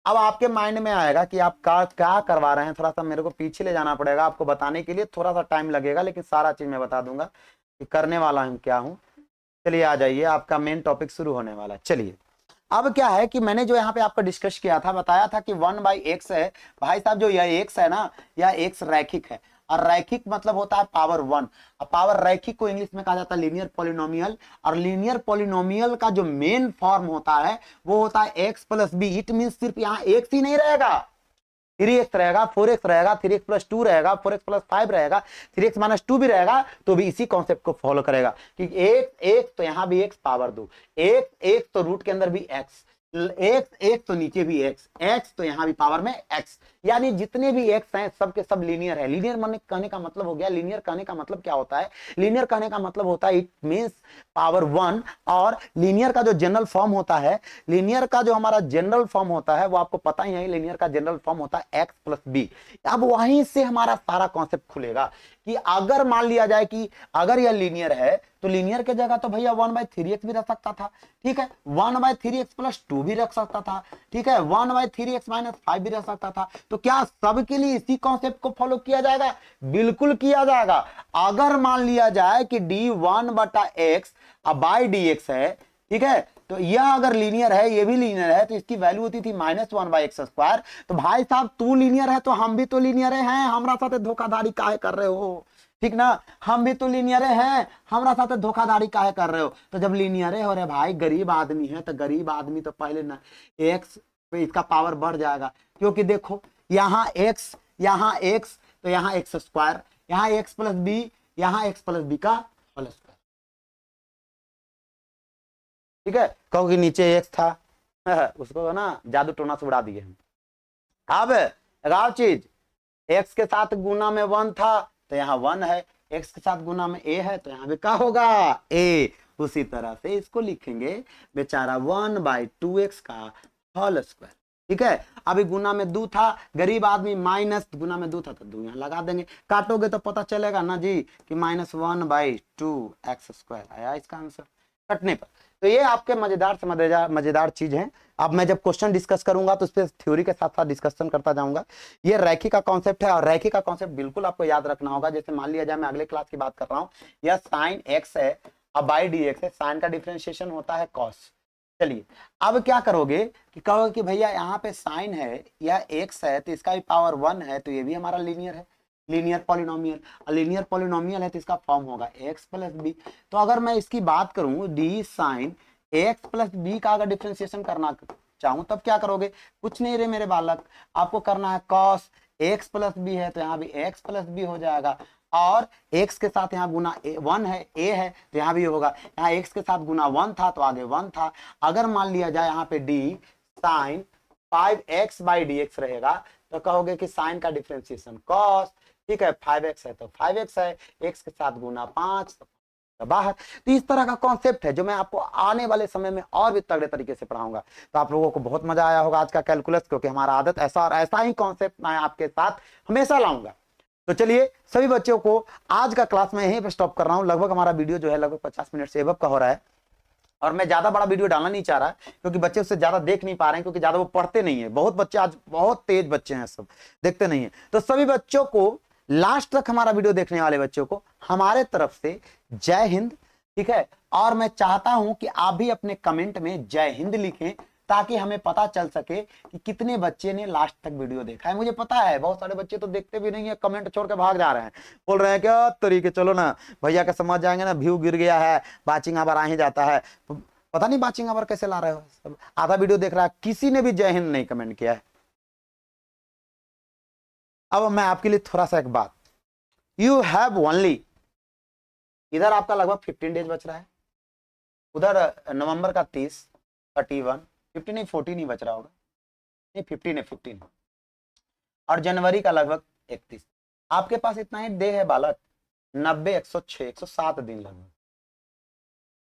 अब आपके माइंड में आएगा कि आप क्या करवा रहे हैं, थोड़ा सा मेरे को पीछे ले जाना पड़ेगा आपको बताने के लिए, थोड़ा सा टाइम लगेगा, लेकिन सारा चीज मैं बता दूंगा कि करने वाला हूं क्या हूं। चलिए आ जाइए, आपका मेन टॉपिक शुरू होने वाला है। चलिए अब क्या है कि मैंने जो यहाँ पे आपको डिस्कस किया था, बताया था कि 1/x है भाई साहब, जो यह x है ना, यह x रैखिक है, और रैखिक मतलब होता है पावर 1। और पावर रैखिक को इंग्लिश में कहा जाता है लीनियर पॉलिनोमियल, और लीनियर पॉलिनोमियल का जो मेन फॉर्म होता है वो होता है x plus b. It mean सिर्फ यहाँ x ही नहीं रहेगा, 3x रहेगा, 4x रहेगा, 3x प्लस 2 रहेगा, 4x प्लस 5 रहेगा, 3x माइनस 2 भी रहेगा, तो भी इसी कॉन्सेप्ट को फॉलो करेगा कि एक तो यहां भी x पावर 2, एक तो रूट के अंदर भी x, एक तो नीचे भी x तो यहां भी पावर में x, यानी जितने भी x हैं सबके सब लीनियर है। लीनियर माने कहने का मतलब हो गया, लीनियर कहने का मतलब क्या होता है, लीनियर कहने का मतलब होता है इट मींस पावर 1। और लीनियर का जो जनरल फॉर्म होता है, लीनियर का जो हमारा जनरल फॉर्म होता है वो आपको पता ही है, लीनियर का जनरल फॉर्म होता है x प्लस बी। अब वहीं से हमारा सारा कॉन्सेप्ट खुलेगा कि अगर मान लिया जाए कि अगर यह लीनियर है तो लीनियर के जगह तो भैया 1/3x भी रख सकता था, ठीक है, 1/3x प्लस 2 भी रख सकता था, ठीक है, 1/3x माइनस 5 भी रख सकता था। तो क्या सबके लिए इसी कॉन्सेप्ट को फॉलो किया जाएगा? बिल्कुल किया जाएगा। अगर मान लिया जाए कि d1/x बाई dx है, ठीक है, तो यह अगर लीनियर है, ये भी लीनियर है, तो इसकी वैल्यू होती थी -1/x²। तो भाई साहब तू लीनियर है तो हम भी तो लीनियर हैं, हमारा साथ धोखाधड़ी काहे कर रहे हो, ठीक ना, हम भी तो लीनियर हैं, हमारा साथ धोखाधड़ी काहे कर रहे हो। तो जब लीनियर हो रहे भाई, गरीब आदमी है तो गरीब आदमी तो पहले ना x पे इसका पावर बढ़ जाएगा, क्योंकि देखो यहाँ x तो यहाँ x², यहाँ x प्लस बी, यहाँ x प्लस बी का होल स्क्वायर, ठीक है, क्योंकि नीचे x था उसको ना जादू टोना से उड़ा दिए हम। अब लगाओ चीज, x के साथ गुना में 1 था तो यहाँ 1 है, x के साथ गुना में a है तो यहाँ भी क्या होगा, a। उसी तरह से इसको लिखेंगे बेचारा 1/2x का होल स्क्वायर, ठीक है। अभी गुना में 2 था, गरीब आदमी माइनस गुना में 2 था तो 2 यहाँ लगा देंगे, काटोगे तो पता चलेगा ना जी कि -1/2x² आया इसका आंसर कटने पर। तो ये आपके मजेदार से मजेदार चीज है। अब मैं जब क्वेश्चन डिस्कस करूंगा तो उस पर थ्योरी के साथ साथ डिस्कशन करता जाऊंगा। ये रैखिक का कॉन्सेप्ट है, और रैखिक का कॉन्सेप्ट बिल्कुल आपको याद रखना होगा। जैसे मान लिया जाए मैं अगले क्लास की बात कर रहा हूँ, यह साइन x है अब बाई dx है, साइन का डिफरेंशिएशन होता है कॉस। चलिए अब क्या करोगे कि कहोगे कि भैया यहाँ पे साइन है, यह x है तो इसका भी पावर 1 है, तो ये भी हमारा लीनियर है, लीनियर पॉलिनोमियल। लीनियर पॉलिनोमियल है तो इसका फॉर्म होगा x प्लस बी। तो अगर मैं इसकी बात करूं d sine x plus b का अगर डिफरेंशिएशन करना चाहूं तब क्या करोगे, कुछ नहीं रे मेरे बालक, आपको करना है cos x प्लस बी है तो यहाँ भी x प्लस बी हो जाएगा, और x के साथ यहाँ गुना 1 है, a है तो यहाँ भी होगा, यहाँ x के साथ गुना 1 था तो आगे 1 था। अगर मान लिया जाए यहाँ पे d साइन 5x/dx रहेगा तो कहोगे कि साइन का डिफरेंशिएशन cos, ठीक है, 5x है तो 5x है, x के साथ गुना 5 तो बाहर। तो इस तरह का कॉन्सेप्ट है जो मैं आपको आने वाले समय में और भी तगड़े तरीके से पढ़ाऊंगा। तो आप लोगों को बहुत मजा आया होगा आज का कैलकुलस, क्योंकि हमारा आदत ऐसा और ऐसा ही कॉन्सेप्ट मैं आपके साथ हमेशा लाऊंगा। तो चलिए सभी बच्चों को आज का क्लास में यहीं पर स्टॉप कर रहा हूं। लगभग हमारा वीडियो जो है लगभग 50 मिनट से एबव का हो रहा है, और मैं ज्यादा बड़ा वीडियो डालना नहीं चाह रहा क्योंकि बच्चे उससे ज्यादा देख नहीं पा रहे हैं, क्योंकि ज्यादा वो पढ़ते नहीं है। बहुत बच्चे आज बहुत तेज बच्चे हैं, सब देखते नहीं है। तो सभी बच्चों को, लास्ट तक हमारा वीडियो देखने वाले बच्चों को हमारे तरफ से जय हिंद, ठीक है। और मैं चाहता हूं कि आप भी अपने कमेंट में जय हिंद लिखें, ताकि हमें पता चल सके कि कितने बच्चे ने लास्ट तक वीडियो देखा है। मुझे पता है बहुत सारे बच्चे तो देखते भी नहीं है, कमेंट छोड़ के भाग जा रहे हैं, बोल रहे हैं क्या तरीके, चलो ना भैया का समझ जाएंगे ना, व्यू गिर गया है, वाचिंग आवर आ ही जाता है। पता नहीं वाचिंग आवर कैसे ला रहे हो, सब आधा वीडियो देख रहा है, किसी ने भी जय हिंद नहीं कमेंट किया है। अब मैं आपके लिए थोड़ा सा एक बात, यू हैव ओनली, इधर आपका लगभग 15 डेज बच रहा है, उधर नवंबर का 30, 31, 15 नहीं 14 ही बच रहा होगा, नहीं 15 है 15, और जनवरी का लगभग 31। आपके पास इतना ही डे है बालक, 90, 106, 107 दिन लगभग।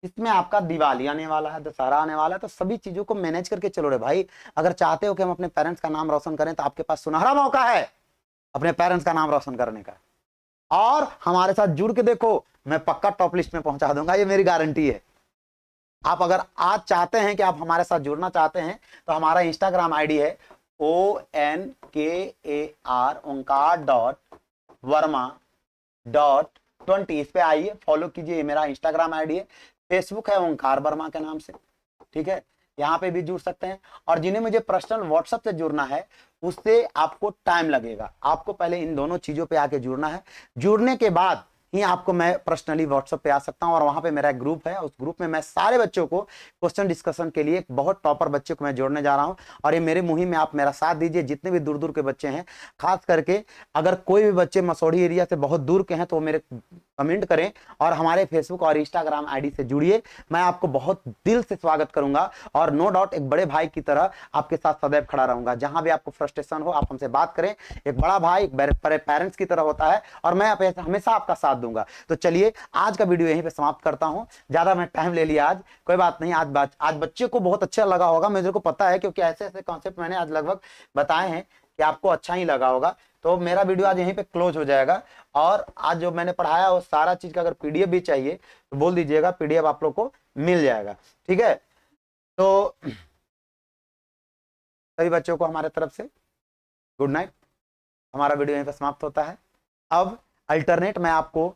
इसमें आपका दिवाली आने वाला है, दशहरा आने वाला है, तो सभी चीजों को मैनेज करके चलो रे भाई। अगर चाहते हो कि हम अपने पेरेंट्स का नाम रोशन करें तो आपके पास सुनहरा मौका है अपने पेरेंट्स का नाम रोशन करने का, और हमारे साथ जुड़ के देखो, मैं पक्का टॉप लिस्ट में पहुंचा दूंगा, ये मेरी गारंटी है। आप अगर आज चाहते हैं कि आप हमारे साथ जुड़ना चाहते हैं तो हमारा इंस्टाग्राम आईडी है ONKAR ओंकार.वर्मा.20। इस पे आइए, फॉलो कीजिए। ये मेरा इंस्टाग्राम आईडी है। फेसबुक है ओंकार वर्मा के नाम से, ठीक है, यहाँ पे भी जुड़ सकते हैं। और जिन्हें मुझे पर्सनल व्हाट्सएप से जुड़ना है उससे आपको टाइम लगेगा। आपको पहले इन दोनों चीजों पे आके जुड़ना है। जुड़ने के बाद ही आपको मैं पर्सनली व्हाट्सएप पे आ सकता हूं, और वहां पे मेरा एक ग्रुप है। उस ग्रुप में मैं सारे बच्चों को क्वेश्चन डिस्कशन के लिए एक बहुत टॉपर बच्चे को मैं जोड़ने जा रहा हूं। और ये मेरी मुहिम में आप मेरा साथ दीजिए। जितने भी दूर दूर के बच्चे हैं, खास करके अगर कोई भी बच्चे मसौढ़ी एरिया से बहुत दूर के हैं तो मेरे कमेंट करें और हमारे फेसबुक और इंस्टाग्राम आईडी से जुड़िए। मैं आपको बहुत दिल से स्वागत करूंगा और नो डाउट एक बड़े भाई की तरह आपके साथ सदैव खड़ा रहूंगा। जहां भी आपको फ्रस्ट्रेशन हो, आप हमसे बात करें। एक बड़ा भाई एक बड़े पेरेंट्स की तरह होता है और मैं हमेशा आपका साथ दूंगा। तो चलिए आज का वीडियो यहीं पे समाप्त करता हूं। ज्यादा मैं टाइम ले लिया आज, कोई बात नहीं। आज बच्चे को बहुत अच्छा लगा होगा, मुझे को पता है, क्योंकि ऐसे ऐसे कॉन्सेप्ट मैंने आज लगभग बताए हैं कि आपको अच्छा ही लगा होगा। तो मेरा वीडियो आज यहीं पे क्लोज हो जाएगा। और आज जो मैंने पढ़ाया वो सारा चीज का अगर पीडीएफ भी चाहिए तो बोल दीजिएगा, पीडीएफ आप लोग को मिल जाएगा, ठीक है। तो सभी बच्चों को हमारे तरफ से गुड नाइट। हमारा वीडियो यहीं पर समाप्त होता है। अब अल्टरनेट मैं आपको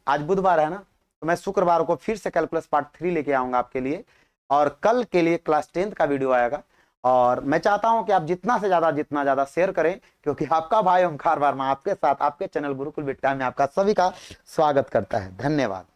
आज बुधवार है ना, तो मैं शुक्रवार को फिर से कैलकुलस पार्ट 3 लेके आऊंगा आपके लिए। और कल के लिए क्लास 10th का वीडियो आएगा। और मैं चाहता हूं कि आप जितना ज्यादा शेयर करें, क्योंकि आपका भाई ओंकार वर्मा आपके साथ आपके चैनल गुरुकुल विद्या में आपका सभी का स्वागत करता है। धन्यवाद।